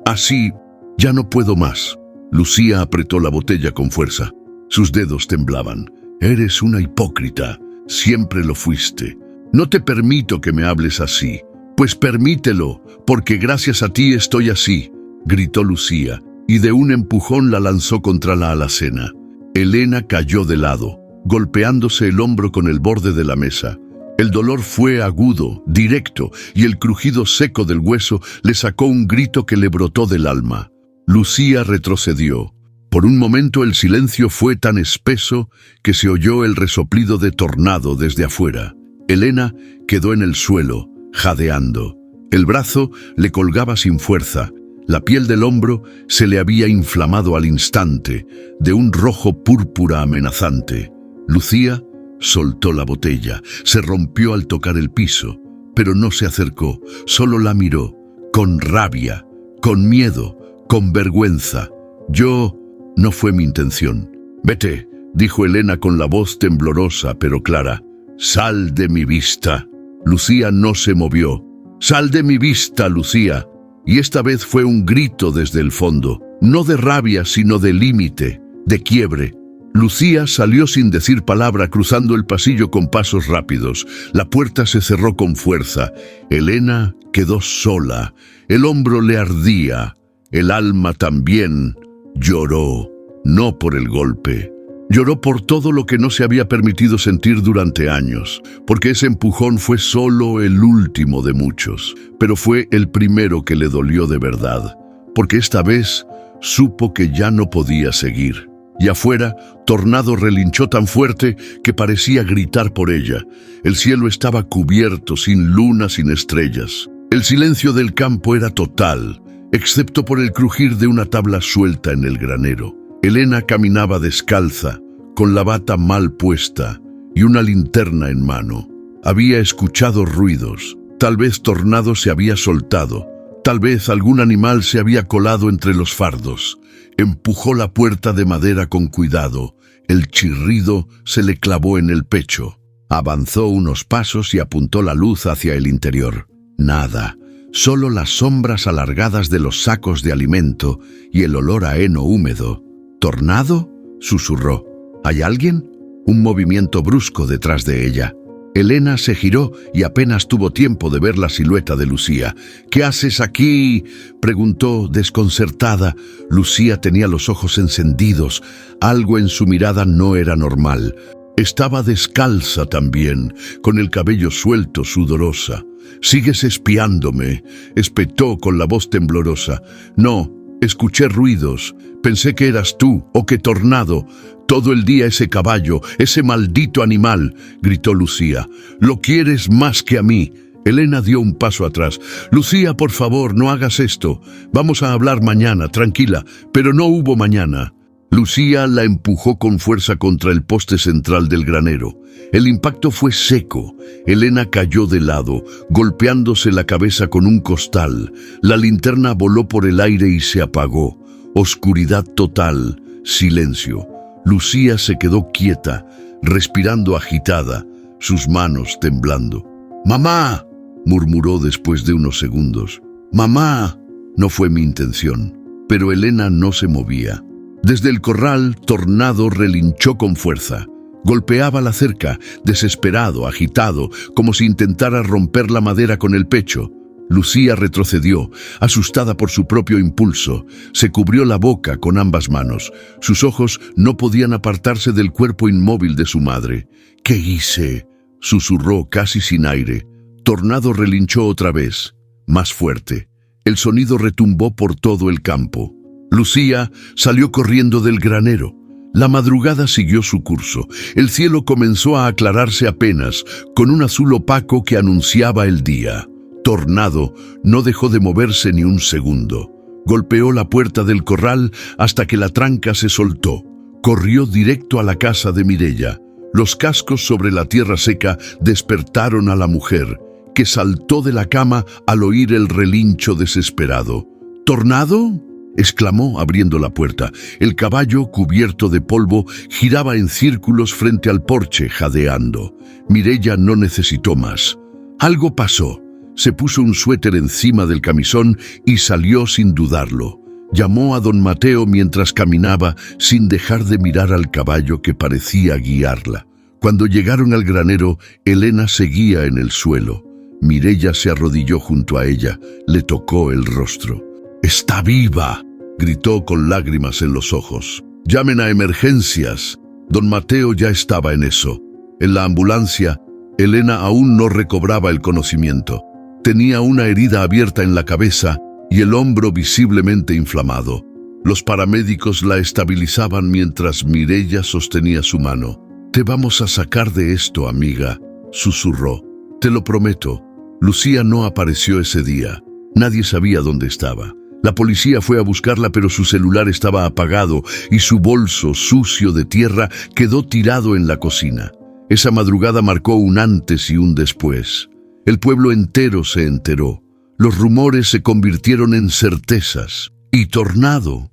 Speaker 1: así... ya no puedo más». Lucía apretó la botella con fuerza. Sus dedos temblaban. «Eres una hipócrita. Siempre lo fuiste. No te permito que me hables así». «Pues permítelo, porque gracias a ti estoy así», gritó Lucía, y de un empujón la lanzó contra la alacena. Elena cayó de lado, golpeándose el hombro con el borde de la mesa. El dolor fue agudo, directo, y el crujido seco del hueso le sacó un grito que le brotó del alma. Lucía retrocedió. Por un momento el silencio fue tan espeso que se oyó el resoplido de Tornado desde afuera. Elena quedó en el suelo, jadeando. El brazo le colgaba sin fuerza. La piel del hombro se le había inflamado al instante, de un rojo púrpura amenazante. Lucía soltó la botella, se rompió al tocar el piso, pero no se acercó, solo la miró, con rabia, con miedo, con vergüenza. «Yo... no fue mi intención». «Vete», dijo Elena con la voz temblorosa pero clara. «Sal de mi vista». Lucía no se movió. «Sal de mi vista, Lucía». Y esta vez fue un grito desde el fondo, no de rabia, sino de límite, de quiebre. Lucía salió sin decir palabra, cruzando el pasillo con pasos rápidos. La puerta se cerró con fuerza. Elena quedó sola. El hombro le ardía. El alma también. Lloró, no por el golpe. Lloró por todo lo que no se había permitido sentir durante años, porque ese empujón fue solo el último de muchos, pero fue el primero que le dolió de verdad, porque esta vez supo que ya no podía seguir. Y afuera, Tornado relinchó tan fuerte que parecía gritar por ella. El cielo estaba cubierto, sin luna, sin estrellas. El silencio del campo era total, excepto por el crujir de una tabla suelta en el granero. Elena caminaba descalza, con la bata mal puesta y una linterna en mano. Había escuchado ruidos. Tal vez Tornado se había soltado. Tal vez algún animal se había colado entre los fardos. Empujó la puerta de madera con cuidado. El chirrido se le clavó en el pecho. Avanzó unos pasos y apuntó la luz hacia el interior. Nada. Solo las sombras alargadas de los sacos de alimento y el olor a heno húmedo. «¿Tornado?», susurró. «¿Hay alguien?». Un movimiento brusco detrás de ella. Elena se giró y apenas tuvo tiempo de ver la silueta de Lucía. «¿Qué haces aquí?», preguntó desconcertada. Lucía tenía los ojos encendidos. Algo en su mirada no era normal. Estaba descalza también, con el cabello suelto, sudorosa. «¿Sigues espiándome?», espetó con la voz temblorosa. «No, escuché ruidos. Pensé que eras tú o que Tornado. Todo el día ese caballo, ese maldito animal», gritó Lucía. «Lo quieres más que a mí». Elena dio un paso atrás. «Lucía, por favor, no hagas esto. Vamos a hablar mañana, tranquila». Pero no hubo mañana. Lucía la empujó con fuerza contra el poste central del granero. El impacto fue seco. Elena cayó de lado, golpeándose la cabeza con un costal. La linterna voló por el aire y se apagó. Oscuridad total, silencio. Lucía se quedó quieta, respirando agitada, sus manos temblando. «¡Mamá!», murmuró después de unos segundos. «¡Mamá!». No fue mi intención, pero Elena no se movía. Desde el corral, Tornado relinchó con fuerza. Golpeaba la cerca, desesperado, agitado, como si intentara romper la madera con el pecho. Lucía retrocedió, asustada por su propio impulso. Se cubrió la boca con ambas manos. Sus ojos no podían apartarse del cuerpo inmóvil de su madre. «¿Qué hice?», susurró casi sin aire. Tornado relinchó otra vez, más fuerte. El sonido retumbó por todo el campo. Lucía salió corriendo del granero. La madrugada siguió su curso. El cielo comenzó a aclararse apenas, con un azul opaco que anunciaba el día. Tornado no dejó de moverse ni un segundo. Golpeó la puerta del corral hasta que la tranca se soltó. Corrió directo a la casa de Mireya. Los cascos sobre la tierra seca despertaron a la mujer, que saltó de la cama al oír el relincho desesperado. «¿Tornado?», exclamó abriendo la puerta. El caballo, cubierto de polvo, giraba en círculos frente al porche, jadeando. Mireya no necesitó más. Algo pasó. Se puso un suéter encima del camisón y salió sin dudarlo. Llamó a don Mateo mientras caminaba, sin dejar de mirar al caballo que parecía guiarla. Cuando llegaron al granero, Elena seguía en el suelo. Mireya se arrodilló junto a ella, le tocó el rostro. «¡Está viva!», gritó con lágrimas en los ojos. «Llamen a emergencias». Don Mateo ya estaba en eso. En la ambulancia, Elena aún no recobraba el conocimiento. Tenía una herida abierta en la cabeza y el hombro visiblemente inflamado. Los paramédicos la estabilizaban mientras Mireya sostenía su mano. «Te vamos a sacar de esto, amiga», susurró. «Te lo prometo». Lucía no apareció ese día. Nadie sabía dónde estaba. La policía fue a buscarla, pero su celular estaba apagado y su bolso, sucio de tierra, quedó tirado en la cocina. Esa madrugada marcó un antes y un después. El pueblo entero se enteró. Los rumores se convirtieron en certezas. Y Tornado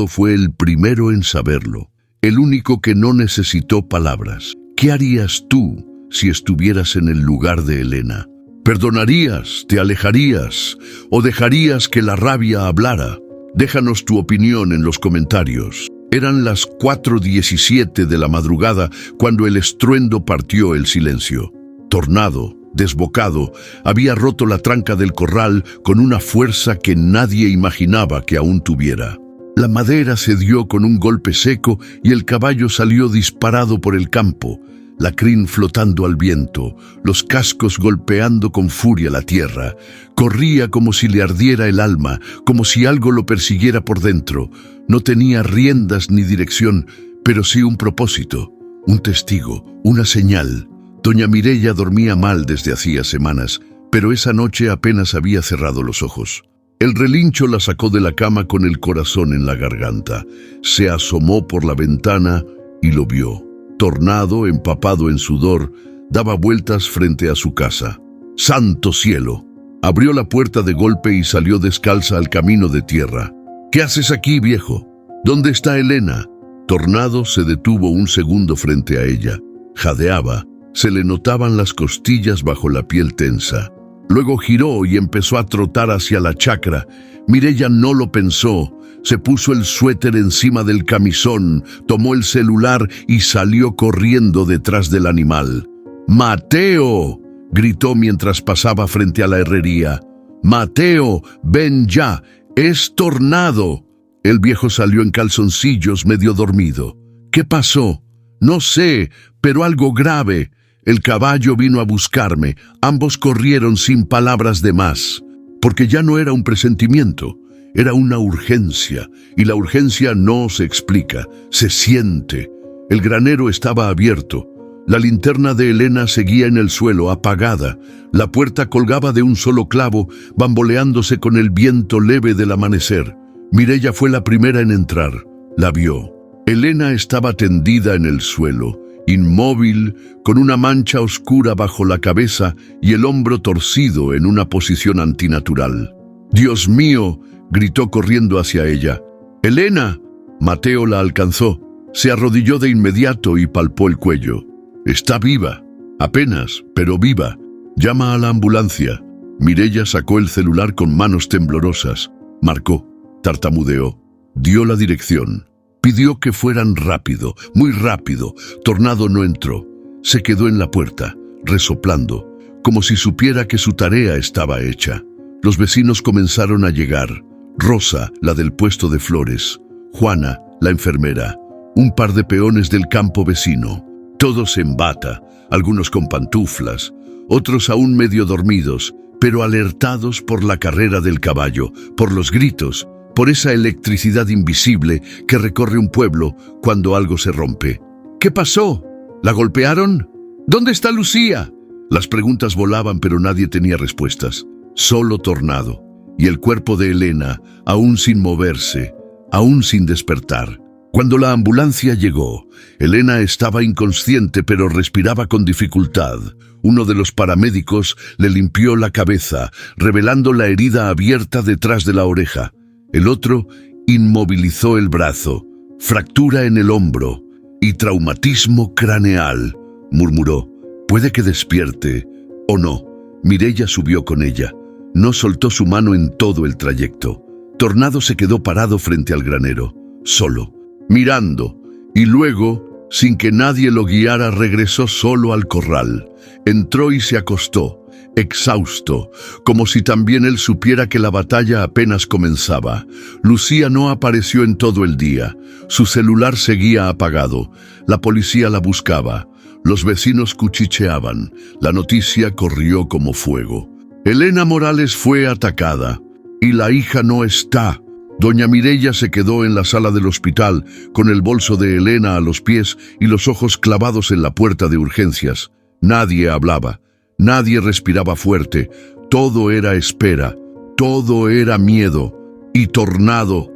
Speaker 1: fue el primero en saberlo. El único que no necesitó palabras. ¿Qué harías tú si estuvieras en el lugar de Elena? ¿Perdonarías, te alejarías o dejarías que la rabia hablara? Déjanos tu opinión en los comentarios. Eran las 4:17 de la madrugada cuando el estruendo partió el silencio. Tornado, desbocado, había roto la tranca del corral con una fuerza que nadie imaginaba que aún tuviera. La madera se dio con un golpe seco y el caballo salió disparado por el campo. La crin flotando al viento, los cascos golpeando con furia la tierra. Corría como si le ardiera el alma, como si algo lo persiguiera por dentro. No tenía riendas ni dirección, pero sí un propósito, un testigo, una señal. Doña Mireya dormía mal desde hacía semanas, pero esa noche apenas había cerrado los ojos. El relincho la sacó de la cama con el corazón en la garganta. Se asomó por la ventana y lo vio. Tornado, empapado en sudor, daba vueltas frente a su casa. ¡Santo cielo! Abrió la puerta de golpe y salió descalza al camino de tierra. ¿Qué haces aquí, viejo? ¿Dónde está Elena? Tornado se detuvo un segundo frente a ella. Jadeaba. Se le notaban las costillas bajo la piel tensa. Luego giró y empezó a trotar hacia la chacra. Mireya no lo pensó. Se puso el suéter encima del camisón, tomó el celular y salió corriendo detrás del animal. «¡Mateo!», gritó mientras pasaba frente a la herrería. «¡Mateo, ven ya! ¡Es Tornado!». El viejo salió en calzoncillos, medio dormido. «¿Qué pasó?». «No sé, pero algo grave. El caballo vino a buscarme». Ambos corrieron sin palabras de más, porque ya no era un presentimiento. Era una urgencia, y la urgencia no se explica, se siente. El granero estaba abierto. La linterna de Elena seguía en el suelo, apagada. La puerta colgaba de un solo clavo, bamboleándose con el viento leve del amanecer. Mireya fue la primera en entrar. La vio. Elena estaba tendida en el suelo, inmóvil, con una mancha oscura bajo la cabeza y el hombro torcido en una posición antinatural. «¡Dios mío!», gritó corriendo hacia ella. «¡Elena!». Mateo la alcanzó, se arrodilló de inmediato y palpó el cuello. «Está viva, apenas, pero viva. Llama a la ambulancia». Mireia sacó el celular con manos temblorosas. Marcó, tartamudeó, dio la dirección. Pidió que fueran rápido, muy rápido. Tornado no entró. Se quedó en la puerta, resoplando, como si supiera que su tarea estaba hecha. Los vecinos comenzaron a llegar. Rosa, la del puesto de flores. Juana, la enfermera. Un par de peones del campo vecino. Todos en bata, algunos con pantuflas, otros aún medio dormidos, pero alertados por la carrera del caballo, por los gritos, por esa electricidad invisible que recorre un pueblo cuando algo se rompe. «¿Qué pasó? ¿La golpearon? ¿Dónde está Lucía?». Las preguntas volaban, pero nadie tenía respuestas. Solo Tornado y el cuerpo de Elena, aún sin moverse, aún sin despertar. Cuando la ambulancia llegó, Elena estaba inconsciente, pero respiraba con dificultad. Uno de los paramédicos le limpió la cabeza, revelando la herida abierta detrás de la oreja. El otro inmovilizó el brazo, fractura en el hombro y traumatismo craneal, murmuró. «Puede que despierte, o no». Mireia subió con ella. No soltó su mano en todo el trayecto. Tornado se quedó parado frente al granero, solo, mirando, y luego, sin que nadie lo guiara, regresó solo al corral. Entró y se acostó, exhausto, como si también él supiera que la batalla apenas comenzaba. Lucía no apareció en todo el día. Su celular seguía apagado. La policía la buscaba. Los vecinos cuchicheaban. La noticia corrió como fuego. Elena Morales fue atacada. Y la hija no está. Doña Mireia se quedó en la sala del hospital, con el bolso de Elena a los pies y los ojos clavados en la puerta de urgencias. Nadie hablaba. Nadie respiraba fuerte. Todo era espera. Todo era miedo. Y Tornado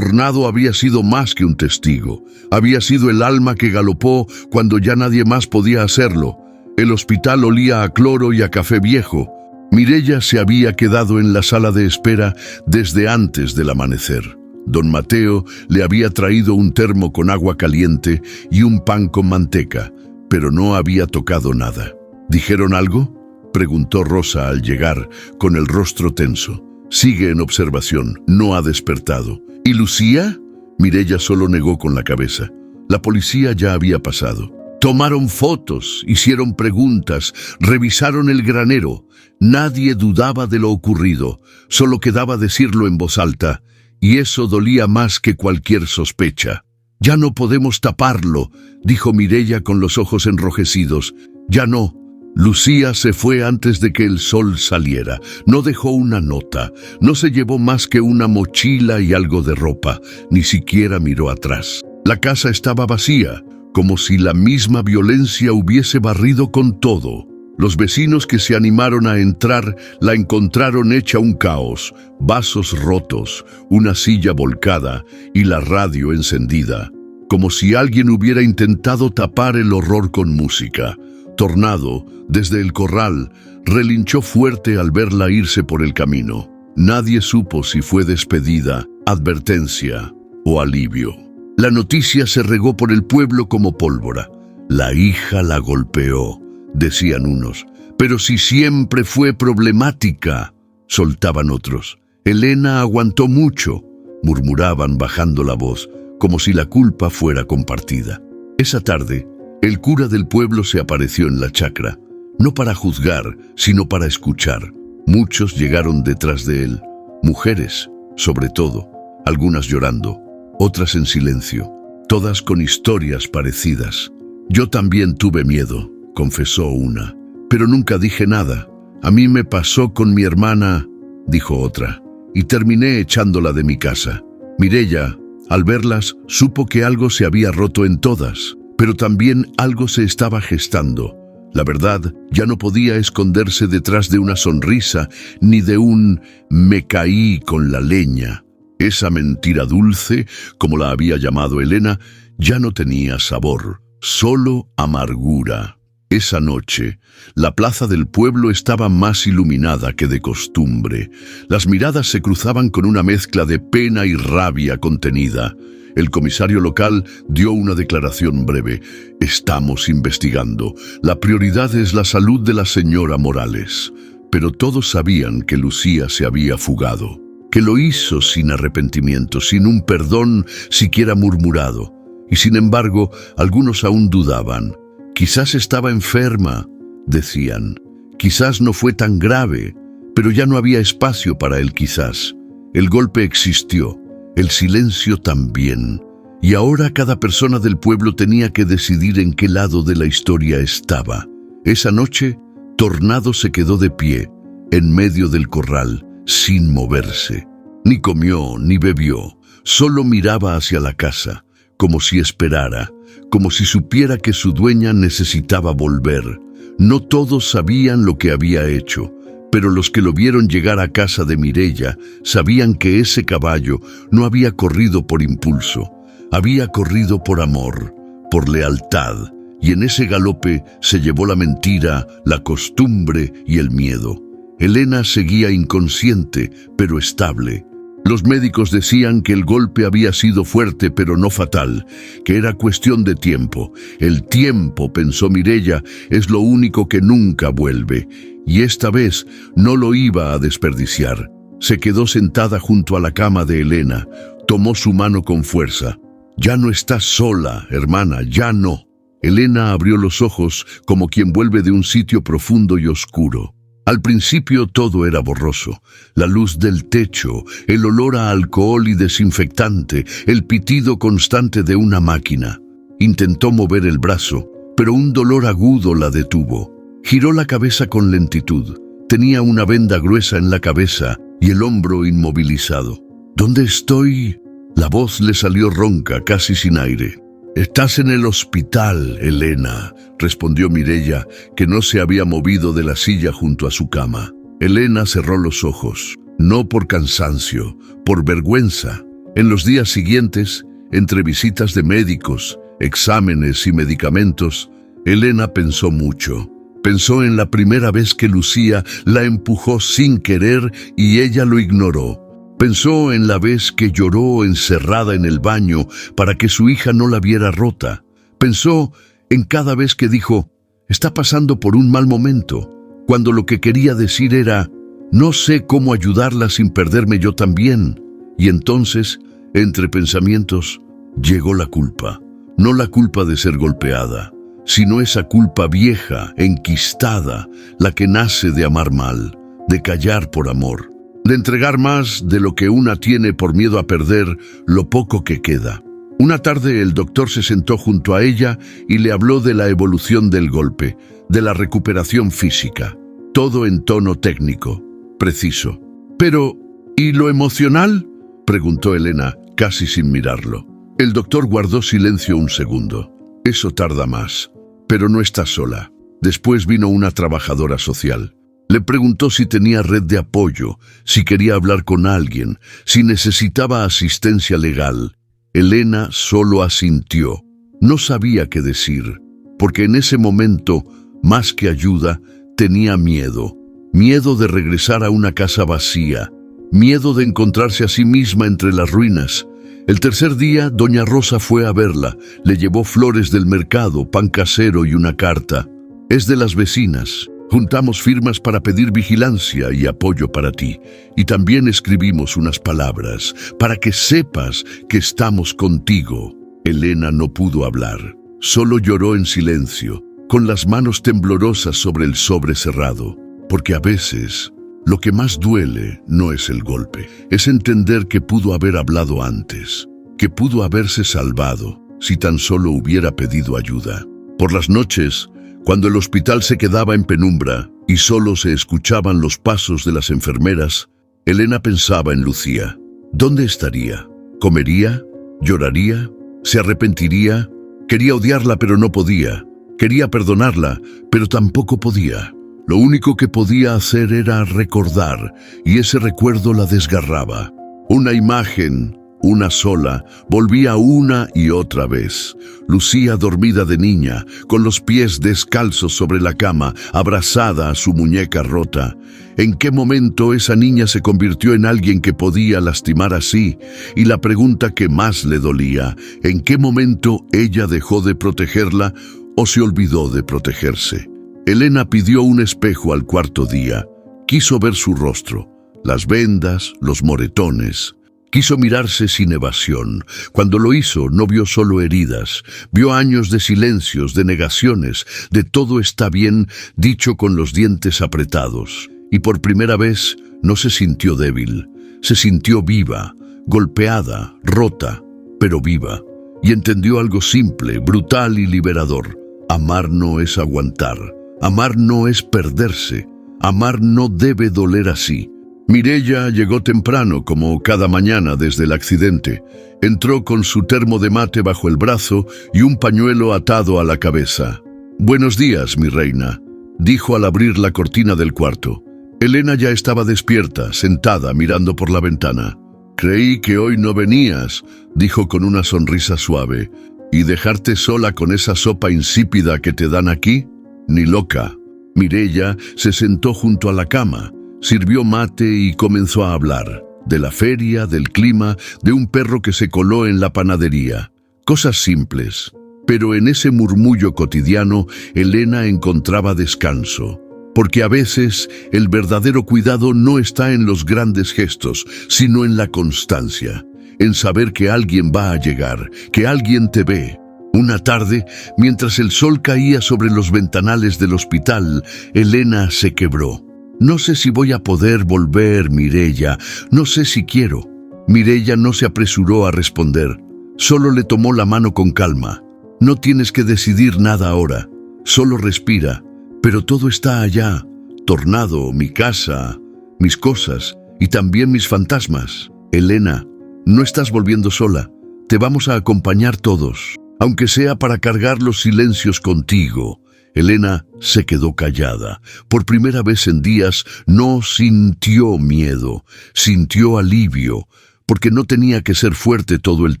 Speaker 1: había sido más que un testigo. Había sido el alma que galopó cuando ya nadie más podía hacerlo. El hospital olía a cloro y a café viejo. Mireia se había quedado en la sala de espera desde antes del amanecer. Don Mateo le había traído un termo con agua caliente y un pan con manteca, pero no había tocado nada. ¿Dijeron algo?, preguntó Rosa al llegar, con el rostro tenso. Sigue en observación, no ha despertado. ¿Y Lucía? Mireia solo negó con la cabeza. La policía ya había pasado. Tomaron fotos, hicieron preguntas, revisaron el granero. Nadie dudaba de lo ocurrido, solo quedaba decirlo en voz alta, y eso dolía más que cualquier sospecha. «Ya no podemos taparlo», dijo Mireia con los ojos enrojecidos. «Ya no». Lucía se fue antes de que el sol saliera. No dejó una nota, no se llevó más que una mochila y algo de ropa, ni siquiera miró atrás. La casa estaba vacía, como si la misma violencia hubiese barrido con todo. Los vecinos que se animaron a entrar la encontraron hecha un caos, vasos rotos, una silla volcada y la radio encendida, como si alguien hubiera intentado tapar el horror con música. Tornado, desde el corral, relinchó fuerte al verla irse por el camino. Nadie supo si fue despedida, advertencia o alivio. La noticia se regó por el pueblo como pólvora. «La hija la golpeó», decían unos. «Pero si siempre fue problemática», soltaban otros. «Elena aguantó mucho», murmuraban bajando la voz, como si la culpa fuera compartida. Esa tarde, el cura del pueblo se apareció en la chacra, no para juzgar, sino para escuchar. Muchos llegaron detrás de él, mujeres, sobre todo, algunas llorando, otras en silencio, todas con historias parecidas. «Yo también tuve miedo», confesó una, «pero nunca dije nada. A mí me pasó con mi hermana», dijo otra, «y terminé echándola de mi casa». Mireia, al verlas, supo que algo se había roto en todas, pero también algo se estaba gestando. La verdad ya no podía esconderse detrás de una sonrisa ni de un «me caí con la leña». Esa mentira dulce, como la había llamado Elena, ya no tenía sabor, solo amargura. Esa noche, la plaza del pueblo estaba más iluminada que de costumbre. Las miradas se cruzaban con una mezcla de pena y rabia contenida. El comisario local dio una declaración breve. Estamos investigando. La prioridad es la salud de la señora Morales. Pero todos sabían que Lucía se había fugado, que lo hizo sin arrepentimiento, sin un perdón siquiera murmurado. Y sin embargo, algunos aún dudaban. Quizás estaba enferma, decían. Quizás no fue tan grave, pero ya no había espacio para el quizás. El golpe existió, el silencio también. Y ahora cada persona del pueblo tenía que decidir en qué lado de la historia estaba. Esa noche, Tornado se quedó de pie, en medio del corral, sin moverse. Ni comió, ni bebió, solo miraba hacia la casa, como si esperara, como si supiera que su dueña necesitaba volver. No todos sabían lo que había hecho, pero los que lo vieron llegar a casa de Mireya sabían que ese caballo no había corrido por impulso, había corrido por amor, por lealtad, y en ese galope se llevó la mentira, la costumbre y el miedo. Elena seguía inconsciente, pero estable. Los médicos decían que el golpe había sido fuerte pero no fatal, que era cuestión de tiempo. El tiempo, pensó Mireya, es lo único que nunca vuelve, y esta vez no lo iba a desperdiciar. Se quedó sentada junto a la cama de Elena, tomó su mano con fuerza. Ya no estás sola, hermana, ya no. Elena abrió los ojos como quien vuelve de un sitio profundo y oscuro. Al principio todo era borroso, la luz del techo, el olor a alcohol y desinfectante, el pitido constante de una máquina. Intentó mover el brazo, pero un dolor agudo la detuvo. Giró la cabeza con lentitud. Tenía una venda gruesa en la cabeza y el hombro inmovilizado. ¿Dónde estoy? La voz le salió ronca, casi sin aire. «Estás en el hospital, Elena», respondió Mireya, que no se había movido de la silla junto a su cama. Elena cerró los ojos, no por cansancio, por vergüenza. En los días siguientes, entre visitas de médicos, exámenes y medicamentos, Elena pensó mucho. Pensó en la primera vez que Lucía la empujó sin querer y ella lo ignoró. Pensó en la vez que lloró encerrada en el baño para que su hija no la viera rota. Pensó en cada vez que dijo, «Está pasando por un mal momento», cuando lo que quería decir era, «No sé cómo ayudarla sin perderme yo también». Y entonces, entre pensamientos, llegó la culpa. No la culpa de ser golpeada, sino esa culpa vieja, enquistada, la que nace de amar mal, de callar por amor, de entregar más de lo que una tiene por miedo a perder lo poco que queda. Una tarde el doctor se sentó junto a ella y le habló de la evolución del golpe, de la recuperación física, todo en tono técnico, preciso. «Pero, ¿y lo emocional?», preguntó Elena, casi sin mirarlo. El doctor guardó silencio un segundo. «Eso tarda más, pero no está sola». Después vino una trabajadora social. Le preguntó si tenía red de apoyo, si quería hablar con alguien, si necesitaba asistencia legal. Elena solo asintió. No sabía qué decir, porque en ese momento, más que ayuda, tenía miedo. Miedo de regresar a una casa vacía, miedo de encontrarse a sí misma entre las ruinas. El tercer día, doña Rosa fue a verla, le llevó flores del mercado, pan casero y una carta. «Es de las vecinas. Juntamos firmas para pedir vigilancia y apoyo para ti, y también escribimos unas palabras para que sepas que estamos contigo». Elena no pudo hablar, solo lloró en silencio, con las manos temblorosas sobre el sobre cerrado, porque a veces lo que más duele no es el golpe, es entender que pudo haber hablado antes, que pudo haberse salvado si tan solo hubiera pedido ayuda. Por las noches, cuando el hospital se quedaba en penumbra y solo se escuchaban los pasos de las enfermeras, Elena pensaba en Lucía. ¿Dónde estaría? ¿Comería? ¿Lloraría? ¿Se arrepentiría? Quería odiarla pero no podía. Quería perdonarla, pero tampoco podía. Lo único que podía hacer era recordar, y ese recuerdo la desgarraba. Una imagen, una sola, volvía una y otra vez. Lucía dormida de niña, con los pies descalzos sobre la cama, abrazada a su muñeca rota. ¿En qué momento esa niña se convirtió en alguien que podía lastimar así? Y la pregunta que más le dolía, ¿en qué momento ella dejó de protegerla o se olvidó de protegerse? Elena pidió un espejo al cuarto día. Quiso ver su rostro, las vendas, los moretones. Quiso mirarse sin evasión. Cuando lo hizo, no vio solo heridas, vio años de silencios, de negaciones, de todo está bien, dicho con los dientes apretados. Y por primera vez no se sintió débil, se sintió viva, golpeada, rota, pero viva. Y entendió algo simple, brutal y liberador. Amar no es aguantar, amar no es perderse, amar no debe doler así. Mireia llegó temprano, como cada mañana desde el accidente. Entró con su termo de mate bajo el brazo y un pañuelo atado a la cabeza. «Buenos días, mi reina», dijo al abrir la cortina del cuarto. Elena ya estaba despierta, sentada, mirando por la ventana. «Creí que hoy no venías», dijo con una sonrisa suave. «¿Y dejarte sola con esa sopa insípida que te dan aquí? Ni loca». Mireia se sentó junto a la cama. Sirvió mate y comenzó a hablar, de la feria, del clima, de un perro que se coló en la panadería. Cosas simples, pero en ese murmullo cotidiano Elena encontraba descanso, porque a veces el verdadero cuidado no está en los grandes gestos, sino en la constancia, en saber que alguien va a llegar, que alguien te ve. Una tarde, mientras el sol caía sobre los ventanales del hospital, Elena se quebró. «No sé si voy a poder volver, Mireia, no sé si quiero». Mireia no se apresuró a responder, solo le tomó la mano con calma. «No tienes que decidir nada ahora, solo respira, pero todo está allá, Tornado, mi casa, mis cosas y también mis fantasmas. Elena, no estás volviendo sola, te vamos a acompañar todos, aunque sea para cargar los silencios contigo». Elena se quedó callada. Por primera vez en días no sintió miedo, sintió alivio, porque no tenía que ser fuerte todo el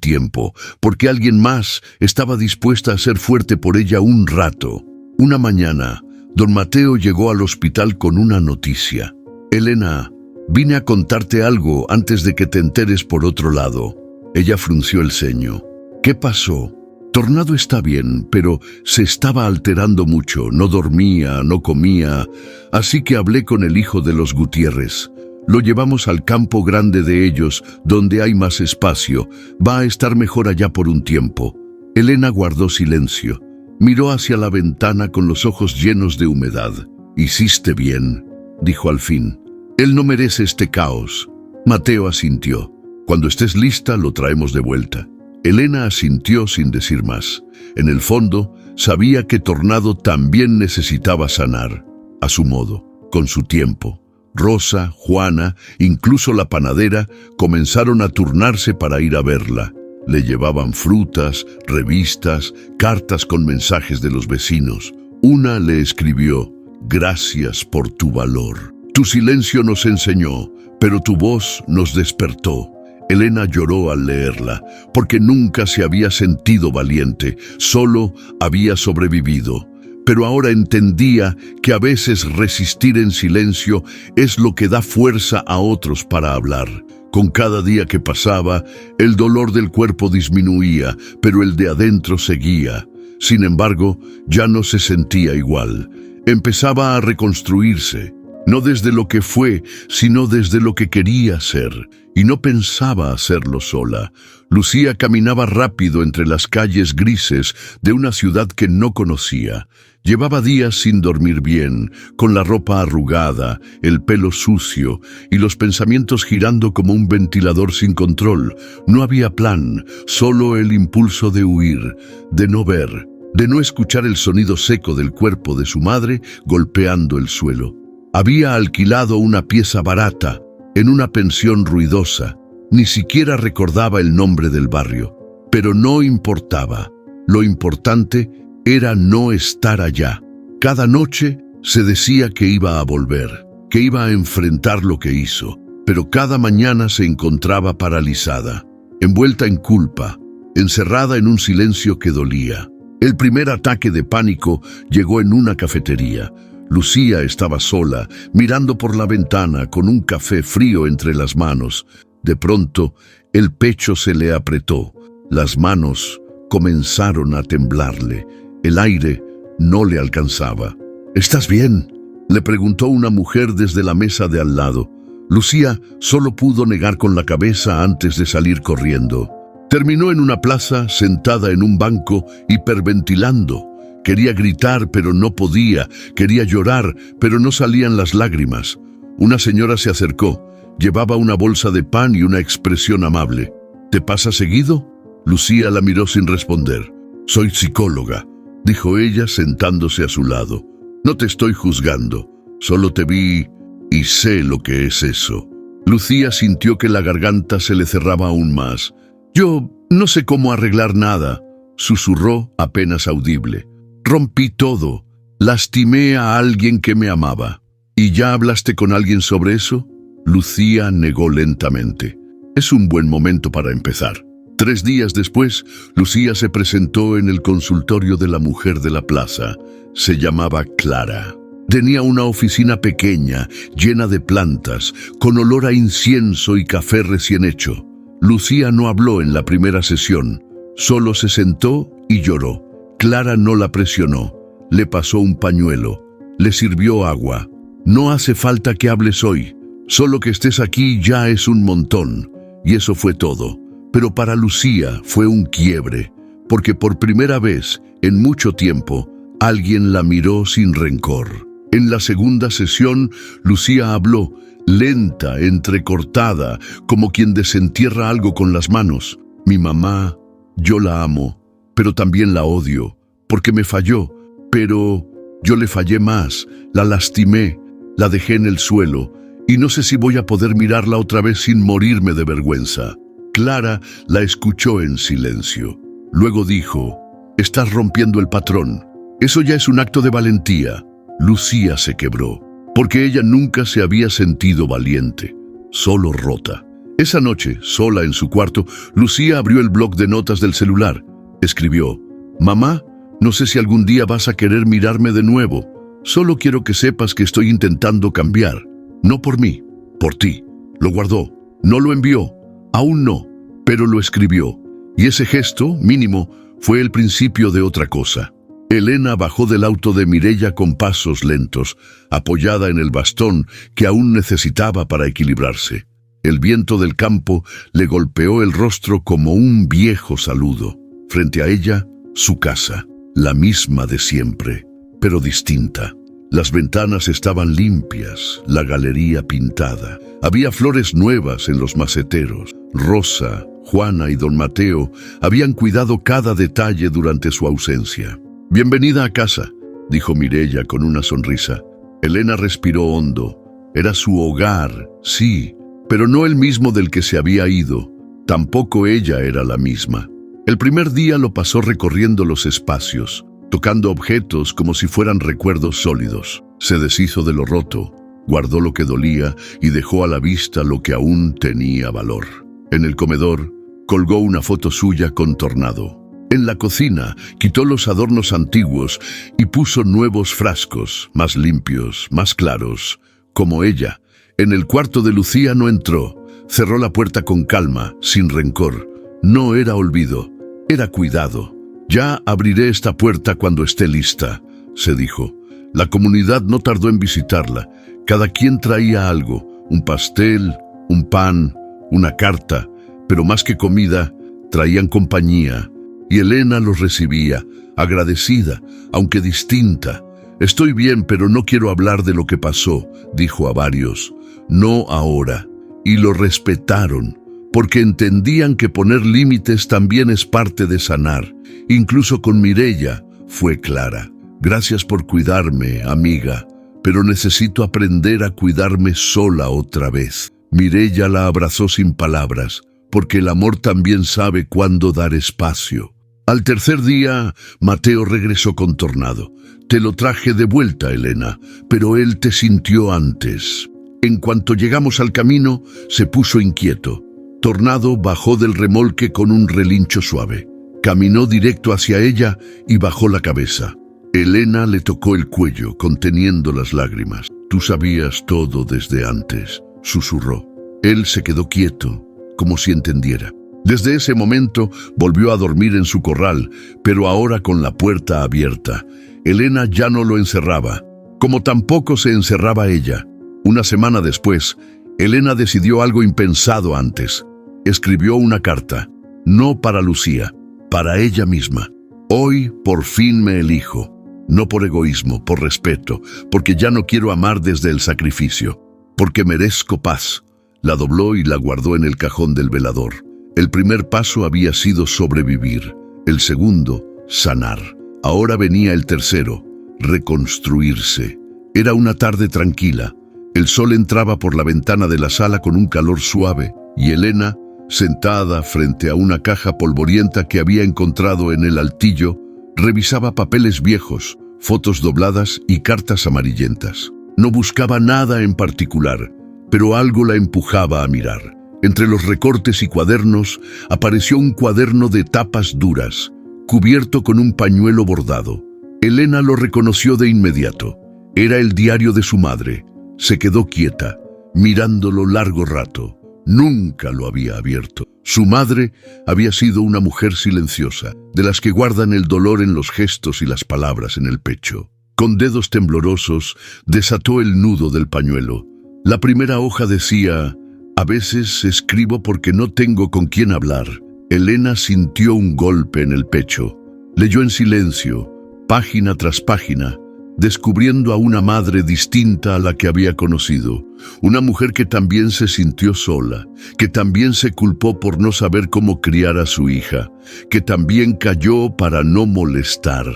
Speaker 1: tiempo, porque alguien más estaba dispuesta a ser fuerte por ella un rato. Una mañana, don Mateo llegó al hospital con una noticia. «Elena, vine a contarte algo antes de que te enteres por otro lado». Ella frunció el ceño. «¿Qué pasó?» «Tornado está bien, pero se estaba alterando mucho, no dormía, no comía, así que hablé con el hijo de los Gutiérrez. Lo llevamos al campo grande de ellos, donde hay más espacio, va a estar mejor allá por un tiempo». Elena guardó silencio, miró hacia la ventana con los ojos llenos de humedad. «Hiciste bien», dijo al fin. «Él no merece este caos». Mateo asintió. «Cuando estés lista, lo traemos de vuelta». Elena asintió sin decir más. En el fondo, sabía que Tornado también necesitaba sanar, a su modo, con su tiempo. Rosa, Juana, incluso la panadera, comenzaron a turnarse para ir a verla. Le llevaban frutas, revistas, cartas con mensajes de los vecinos. Una le escribió: «Gracias por tu valor. Tu silencio nos enseñó, pero tu voz nos despertó». Elena lloró al leerla, porque nunca se había sentido valiente, solo había sobrevivido. Pero ahora entendía que a veces resistir en silencio es lo que da fuerza a otros para hablar. Con cada día que pasaba, el dolor del cuerpo disminuía, pero el de adentro seguía. Sin embargo, ya no se sentía igual. Empezaba a reconstruirse. No desde lo que fue, sino desde lo que quería ser. Y no pensaba hacerlo sola. Lucía caminaba rápido entre las calles grises de una ciudad que no conocía. Llevaba días sin dormir bien, con la ropa arrugada, el pelo sucio y los pensamientos girando como un ventilador sin control. No había plan, solo el impulso de huir, de no ver, de no escuchar el sonido seco del cuerpo de su madre golpeando el suelo. Había alquilado una pieza barata, en una pensión ruidosa. Ni siquiera recordaba el nombre del barrio. Pero no importaba. Lo importante era no estar allá. Cada noche se decía que iba a volver, que iba a enfrentar lo que hizo. pero cada mañana se encontraba paralizada, envuelta en culpa, encerrada en un silencio que dolía. El primer ataque de pánico llegó en una cafetería. Lucía estaba sola, mirando por la ventana con un café frío entre las manos. De pronto, el pecho se le apretó. Las manos comenzaron a temblarle. El aire no le alcanzaba. ¿Estás bien?, le preguntó una mujer desde la mesa de al lado. Lucía solo pudo negar con la cabeza antes de salir corriendo. Terminó en una plaza, sentada en un banco, hiperventilando. Quería gritar, pero no podía. Quería llorar, pero no salían las lágrimas. Una señora se acercó. Llevaba una bolsa de pan y una expresión amable. ¿Te pasa seguido? Lucía la miró sin responder. Soy psicóloga, dijo ella sentándose a su lado. No te estoy juzgando. Solo te vi y sé lo que es eso. Lucía sintió que la garganta se le cerraba aún más. Yo no sé cómo arreglar nada, susurró apenas audible. Rompí todo. Lastimé a alguien que me amaba. ¿Y ya hablaste con alguien sobre eso? Lucía negó lentamente. Es un buen momento para empezar. 3 días después, Lucía se presentó en el consultorio de la mujer de la plaza. Se llamaba Clara. Tenía una oficina pequeña, llena de plantas, con olor a incienso y café recién hecho. Lucía no habló en la primera sesión, solo se sentó y lloró. Clara no la presionó, le pasó un pañuelo, le sirvió agua. No hace falta que hables hoy, solo que estés aquí ya es un montón. Y eso fue todo. Pero para Lucía fue un quiebre, porque por primera vez en mucho tiempo alguien la miró sin rencor. En la segunda sesión, Lucía habló, lenta, entrecortada, como quien desentierra algo con las manos. Mi mamá, yo la amo, pero también la odio, porque me falló, pero yo le fallé más, la lastimé, la dejé en el suelo, y no sé si voy a poder mirarla otra vez sin morirme de vergüenza. Clara la escuchó en silencio. Luego dijo, estás rompiendo el patrón. Eso ya es un acto de valentía. Lucía se quebró, porque ella nunca se había sentido valiente, solo rota. Esa noche, sola en su cuarto, Lucía abrió el bloc de notas del celular. Escribió, mamá, no sé si algún día vas a querer mirarme de nuevo. Solo quiero que sepas que estoy intentando cambiar. No por mí, por ti. Lo guardó, no lo envió. Aún no, pero lo escribió, y ese gesto, mínimo, fue el principio de otra cosa. Elena bajó del auto de Mireia con pasos lentos, apoyada en el bastón que aún necesitaba para equilibrarse. El viento del campo le golpeó el rostro como un viejo saludo. Frente a ella, su casa, la misma de siempre, pero distinta. Las ventanas estaban limpias, la galería pintada. Había flores nuevas en los maceteros. Rosa, Juana y don Mateo habían cuidado cada detalle durante su ausencia. Bienvenida a casa, dijo Mireia con una sonrisa. Elena respiró hondo. Era su hogar, sí, pero no el mismo del que se había ido. Tampoco ella era la misma. El primer día lo pasó recorriendo los espacios, tocando objetos como si fueran recuerdos sólidos. Se deshizo de lo roto, guardó lo que dolía y dejó a la vista lo que aún tenía valor. En el comedor, colgó una foto suya con Tornado. En la cocina, quitó los adornos antiguos y puso nuevos frascos, más limpios, más claros, como ella. En el cuarto de Lucía no entró, cerró la puerta con calma, sin rencor. No era olvido, era cuidado. Ya abriré esta puerta cuando esté lista, se dijo. La comunidad no tardó en visitarla. Cada quien traía algo, un pastel, un pan, una carta, pero más que comida, traían compañía. Y Elena los recibía, agradecida, aunque distinta. Estoy bien, pero no quiero hablar de lo que pasó, dijo a varios. No ahora. Y lo respetaron, porque entendían que poner límites también es parte de sanar. Incluso con Mireia fue clara. Gracias por cuidarme, amiga, pero necesito aprender a cuidarme sola otra vez. Mireia la abrazó sin palabras, porque el amor también sabe cuándo dar espacio. Al tercer día, Mateo regresó con Tornado. Te lo traje de vuelta, Elena, pero él te sintió antes. En cuanto llegamos al camino, se puso inquieto. Tornado bajó del remolque con un relincho suave. Caminó directo hacia ella y bajó la cabeza. Elena le tocó el cuello, conteniendo las lágrimas. «Tú sabías todo desde antes», susurró. Él se quedó quieto, como si entendiera. Desde ese momento volvió a dormir en su corral, pero ahora con la puerta abierta. Elena ya no lo encerraba, como tampoco se encerraba ella. Una semana después, Elena decidió algo impensado antes. Escribió una carta, no para Lucía, para ella misma. «Hoy por fin me elijo. No por egoísmo, por respeto, porque ya no quiero amar desde el sacrificio, porque merezco paz». La dobló y la guardó en el cajón del velador. El primer paso había sido sobrevivir, el segundo, sanar. Ahora venía el tercero, reconstruirse. Era una tarde tranquila. El sol entraba por la ventana de la sala con un calor suave, y Elena, sentada frente a una caja polvorienta que había encontrado en el altillo, revisaba papeles viejos, fotos dobladas y cartas amarillentas. No buscaba nada en particular, pero algo la empujaba a mirar. Entre los recortes y cuadernos apareció un cuaderno de tapas duras, cubierto con un pañuelo bordado. Elena lo reconoció de inmediato. Era el diario de su madre. Se quedó quieta, mirándolo largo rato. Nunca lo había abierto. Su madre había sido una mujer silenciosa, de las que guardan el dolor en los gestos y las palabras en el pecho. Con dedos temblorosos, desató el nudo del pañuelo. La primera hoja decía: «A veces escribo porque no tengo con quién hablar». Elena sintió un golpe en el pecho. Leyó en silencio, página tras página, descubriendo a una madre distinta a la que había conocido. Una mujer que también se sintió sola, que también se culpó por no saber cómo criar a su hija, que también cayó para no molestar.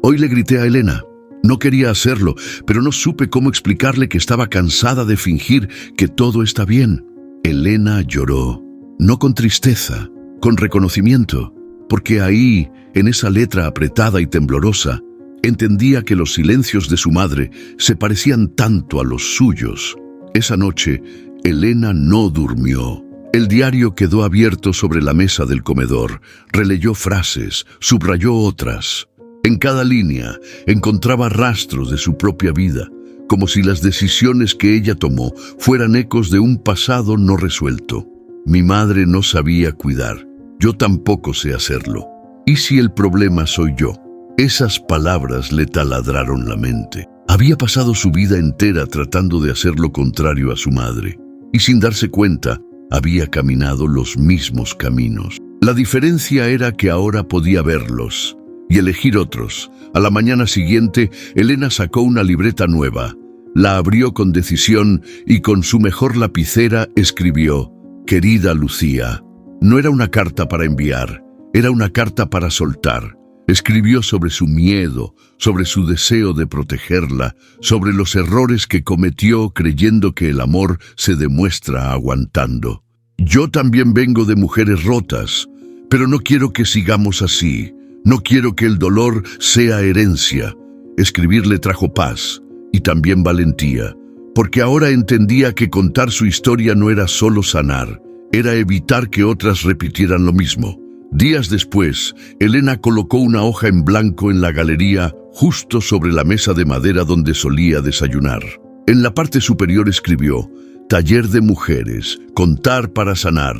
Speaker 1: Hoy le grité a Elena. No quería hacerlo, pero no supe cómo explicarle que estaba cansada de fingir que todo está bien. Elena lloró, no con tristeza, con reconocimiento, porque ahí, en esa letra apretada y temblorosa, entendía que los silencios de su madre se parecían tanto a los suyos. Esa noche, Elena no durmió. El diario quedó abierto sobre la mesa del comedor. Releyó frases, subrayó otras. En cada línea encontraba rastros de su propia vida, como si las decisiones que ella tomó fueran ecos de un pasado no resuelto. Mi madre no sabía cuidar. Yo tampoco sé hacerlo. ¿Y si el problema soy yo? Esas palabras le taladraron la mente. Había pasado su vida entera tratando de hacer lo contrario a su madre, y sin darse cuenta, había caminado los mismos caminos. La diferencia era que ahora podía verlos y elegir otros. A la mañana siguiente, Elena sacó una libreta nueva, la abrió con decisión y con su mejor lapicera escribió: «Querida Lucía». No era una carta para enviar, era una carta para soltar. Escribió sobre su miedo, sobre su deseo de protegerla, sobre los errores que cometió creyendo que el amor se demuestra aguantando. «Yo también vengo de mujeres rotas, pero no quiero que sigamos así. No quiero que el dolor sea herencia». Escribir le trajo paz y también valentía, porque ahora entendía que contar su historia no era solo sanar, era evitar que otras repitieran lo mismo. Días después, Elena colocó una hoja en blanco en la galería, justo sobre la mesa de madera donde solía desayunar. En la parte superior escribió: «Taller de mujeres, contar para sanar».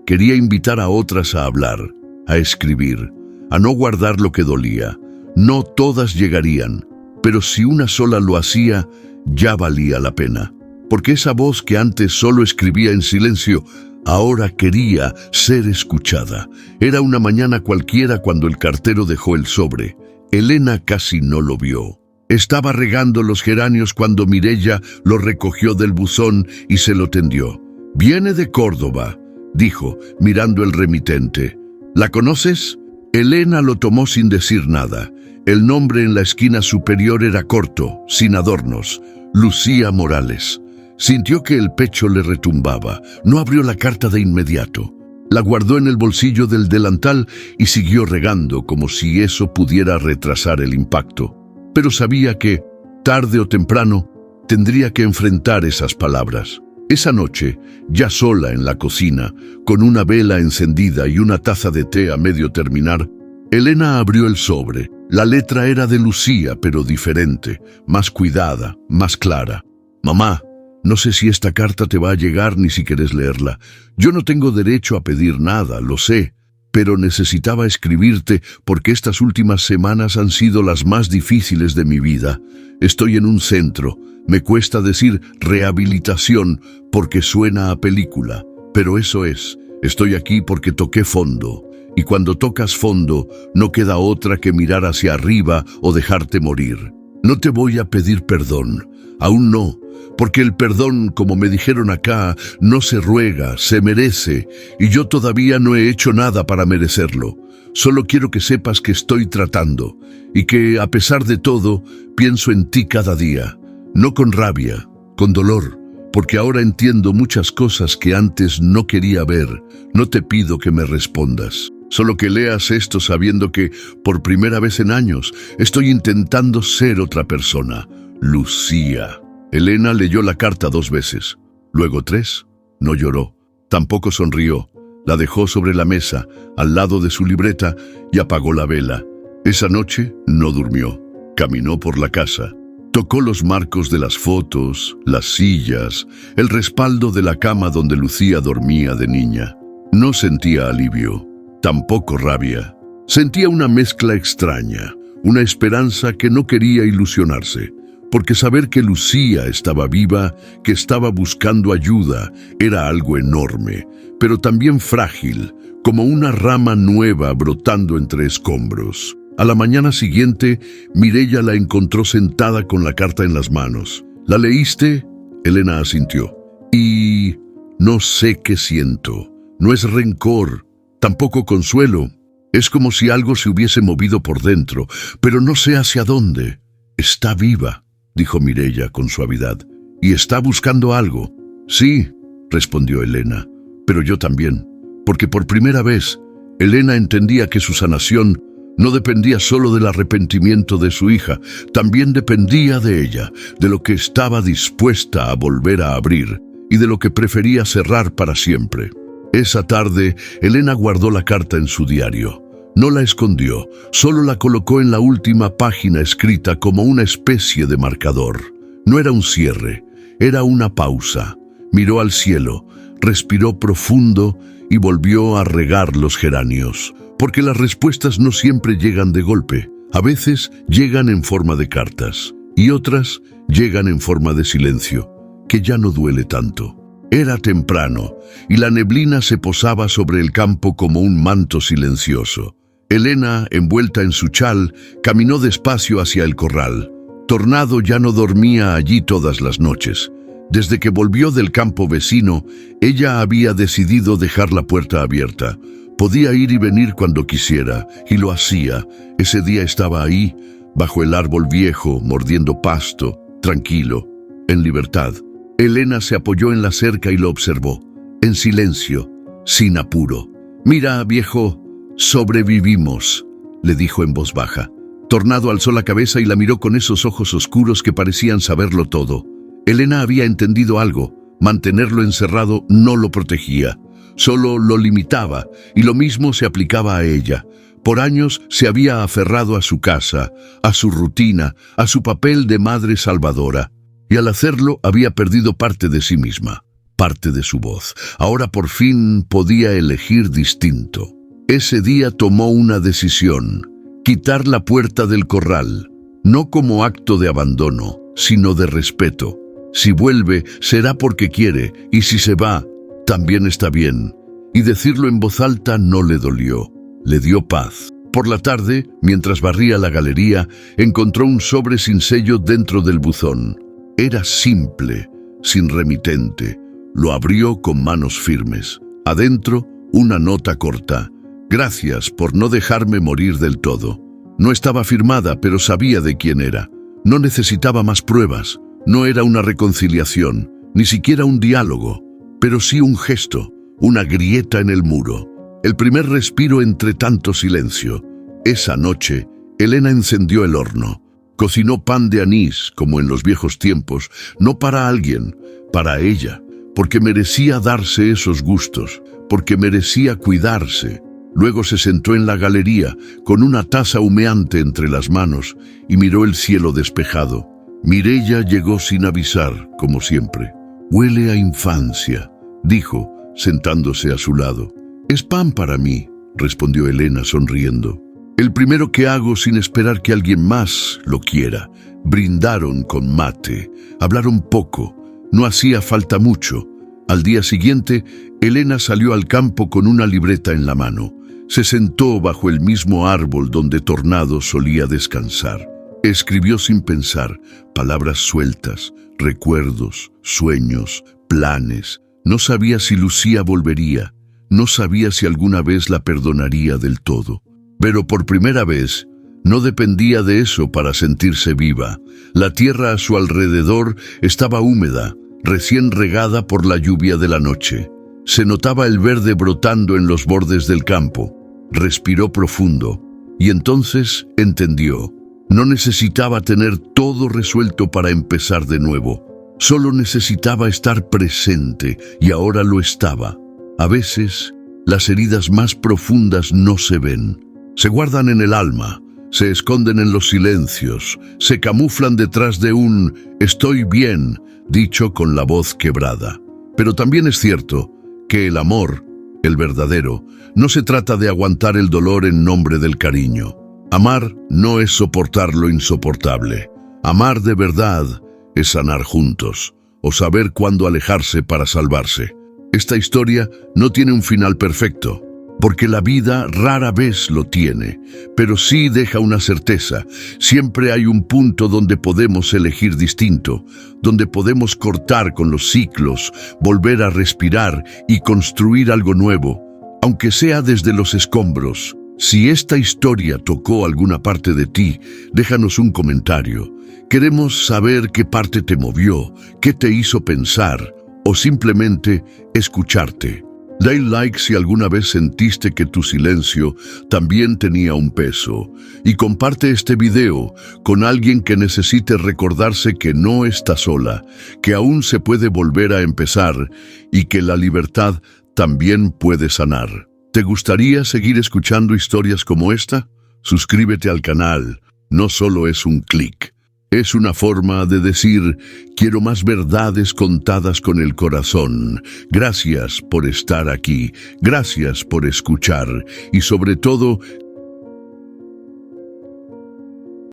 Speaker 1: Quería invitar a otras a hablar, a escribir, a no guardar lo que dolía. No todas llegarían, pero si una sola lo hacía, ya valía la pena. Porque esa voz que antes solo escribía en silencio, ahora quería ser escuchada. Era una mañana cualquiera cuando el cartero dejó el sobre. Elena casi no lo vio. Estaba regando los geranios cuando Mireya lo recogió del buzón y se lo tendió. «Viene de Córdoba», dijo, mirando el remitente. «¿La conoces?». Elena lo tomó sin decir nada. El nombre en la esquina superior era corto, sin adornos: Lucía Morales. Sintió que el pecho le retumbaba. No abrió la carta de inmediato. La guardó en el bolsillo del delantal y siguió regando como si eso pudiera retrasar el impacto. Pero sabía que, tarde o temprano, tendría que enfrentar esas palabras. Esa noche, ya sola en la cocina, con una vela encendida y una taza de té a medio terminar, Elena abrió el sobre. La letra era de Lucía, pero diferente, más cuidada, más clara. «Mamá, no sé si esta carta te va a llegar ni si quieres leerla. Yo no tengo derecho a pedir nada, lo sé, pero necesitaba escribirte porque estas últimas semanas han sido las más difíciles de mi vida. Estoy en un centro. Me cuesta decir rehabilitación porque suena a película, pero eso es. Estoy aquí porque toqué fondo. Y cuando tocas fondo, no queda otra que mirar hacia arriba o dejarte morir. No te voy a pedir perdón, aún no, porque el perdón, como me dijeron acá, no se ruega, se merece, y yo todavía no he hecho nada para merecerlo. Solo quiero que sepas que estoy tratando, y que, a pesar de todo, pienso en ti cada día. No con rabia, con dolor, porque ahora entiendo muchas cosas que antes no quería ver. No te pido que me respondas. Solo que leas esto sabiendo que, por primera vez en años, estoy intentando ser otra persona. Lucía. Elena leyó la carta 2 veces, luego 3. No lloró, tampoco sonrió. La dejó sobre la mesa, al lado de su libreta, y apagó la vela. Esa noche no durmió. Caminó por la casa. Tocó los marcos de las fotos, las sillas, el respaldo de la cama donde Lucía dormía de niña. No sentía alivio. Tampoco rabia. Sentía una mezcla extraña, una esperanza que no quería ilusionarse, porque saber que Lucía estaba viva, que estaba buscando ayuda, era algo enorme, pero también frágil, como una rama nueva brotando entre escombros. A la mañana siguiente, Mireya la encontró sentada con la carta en las manos. ¿La leíste? Elena asintió. Y no sé qué siento. No es rencor. Tampoco consuelo. Es como si algo se hubiese movido por dentro, pero no sé hacia dónde. Está viva, dijo Mireya con suavidad, y está buscando algo. Sí, respondió Elena, pero yo también, porque por primera vez, Elena entendía que su sanación no dependía solo del arrepentimiento de su hija, también dependía de ella, de lo que estaba dispuesta a volver a abrir y de lo que prefería cerrar para siempre. Esa tarde, Elena guardó la carta en su diario. No la escondió, solo la colocó en la última página escrita como una especie de marcador. No era un cierre, era una pausa. Miró al cielo, respiró profundo y volvió a regar los geranios. Porque las respuestas no siempre llegan de golpe. A veces llegan en forma de cartas y otras llegan en forma de silencio, que ya no duele tanto. Era temprano, y la neblina se posaba sobre el campo como un manto silencioso. Elena, envuelta en su chal, caminó despacio hacia el corral. Tornado ya no dormía allí todas las noches. Desde que volvió del campo vecino, ella había decidido dejar la puerta abierta. Podía ir y venir cuando quisiera, y lo hacía. Ese día estaba ahí, bajo el árbol viejo, mordiendo pasto, tranquilo, en libertad. Elena se apoyó en la cerca y lo observó, en silencio, sin apuro. «Mira, viejo, sobrevivimos», le dijo en voz baja. Tornado alzó la cabeza y la miró con esos ojos oscuros que parecían saberlo todo. Elena había entendido algo. Mantenerlo encerrado no lo protegía, solo lo limitaba, y lo mismo se aplicaba a ella. Por años se había aferrado a su casa, a su rutina, a su papel de madre salvadora. Y al hacerlo había perdido parte de sí misma, parte de su voz. Ahora por fin podía elegir distinto. Ese día tomó una decisión: quitar la puerta del corral, no como acto de abandono, sino de respeto. Si vuelve, será porque quiere, y si se va, también está bien. Y decirlo en voz alta no le dolió, le dio paz. Por la tarde, mientras barría la galería, encontró un sobre sin sello dentro del buzón. Era simple, sin remitente. Lo abrió con manos firmes. Adentro, una nota corta. «Gracias por no dejarme morir del todo». No estaba firmada, pero sabía de quién era. No necesitaba más pruebas. No era una reconciliación, ni siquiera un diálogo, pero sí un gesto, una grieta en el muro. El primer respiro entre tanto silencio. Esa noche, Elena encendió el horno. Cocinó pan de anís, como en los viejos tiempos, no para alguien, para ella, porque merecía darse esos gustos, porque merecía cuidarse. Luego se sentó en la galería, con una taza humeante entre las manos, y miró el cielo despejado. Mireia llegó sin avisar, como siempre. «Huele a infancia», dijo, sentándose a su lado. «Es pan para mí», respondió Elena sonriendo. «El primero que hago sin esperar que alguien más lo quiera». Brindaron con mate, hablaron poco, no hacía falta mucho. Al día siguiente, Elena salió al campo con una libreta en la mano. Se sentó bajo el mismo árbol donde Tornado solía descansar. Escribió sin pensar, palabras sueltas, recuerdos, sueños, planes. No sabía si Lucía volvería, no sabía si alguna vez la perdonaría del todo. Pero por primera vez, no dependía de eso para sentirse viva. La tierra a su alrededor estaba húmeda, recién regada por la lluvia de la noche. Se notaba el verde brotando en los bordes del campo. Respiró profundo y entonces entendió. No necesitaba tener todo resuelto para empezar de nuevo. Solo necesitaba estar presente y ahora lo estaba. A veces, las heridas más profundas no se ven. Se guardan en el alma, se esconden en los silencios, se camuflan detrás de un «estoy bien», dicho con la voz quebrada. Pero también es cierto que el amor, el verdadero, no se trata de aguantar el dolor en nombre del cariño. Amar no es soportar lo insoportable. Amar de verdad es sanar juntos, o saber cuándo alejarse para salvarse. Esta historia no tiene un final perfecto, porque la vida rara vez lo tiene, pero sí deja una certeza. Siempre hay un punto donde podemos elegir distinto, donde podemos cortar con los ciclos, volver a respirar y construir algo nuevo, aunque sea desde los escombros. Si esta historia tocó alguna parte de ti, déjanos un comentario. Queremos saber qué parte te movió, qué te hizo pensar, o simplemente escucharte. Dale like si alguna vez sentiste que tu silencio también tenía un peso. Y comparte este video con alguien que necesite recordarse que no está sola, que aún se puede volver a empezar y que la libertad también puede sanar. ¿Te gustaría seguir escuchando historias como esta? Suscríbete al canal. No solo es un clic. Es una forma de decir, quiero más verdades contadas con el corazón. Gracias por estar aquí, gracias por escuchar y sobre todo,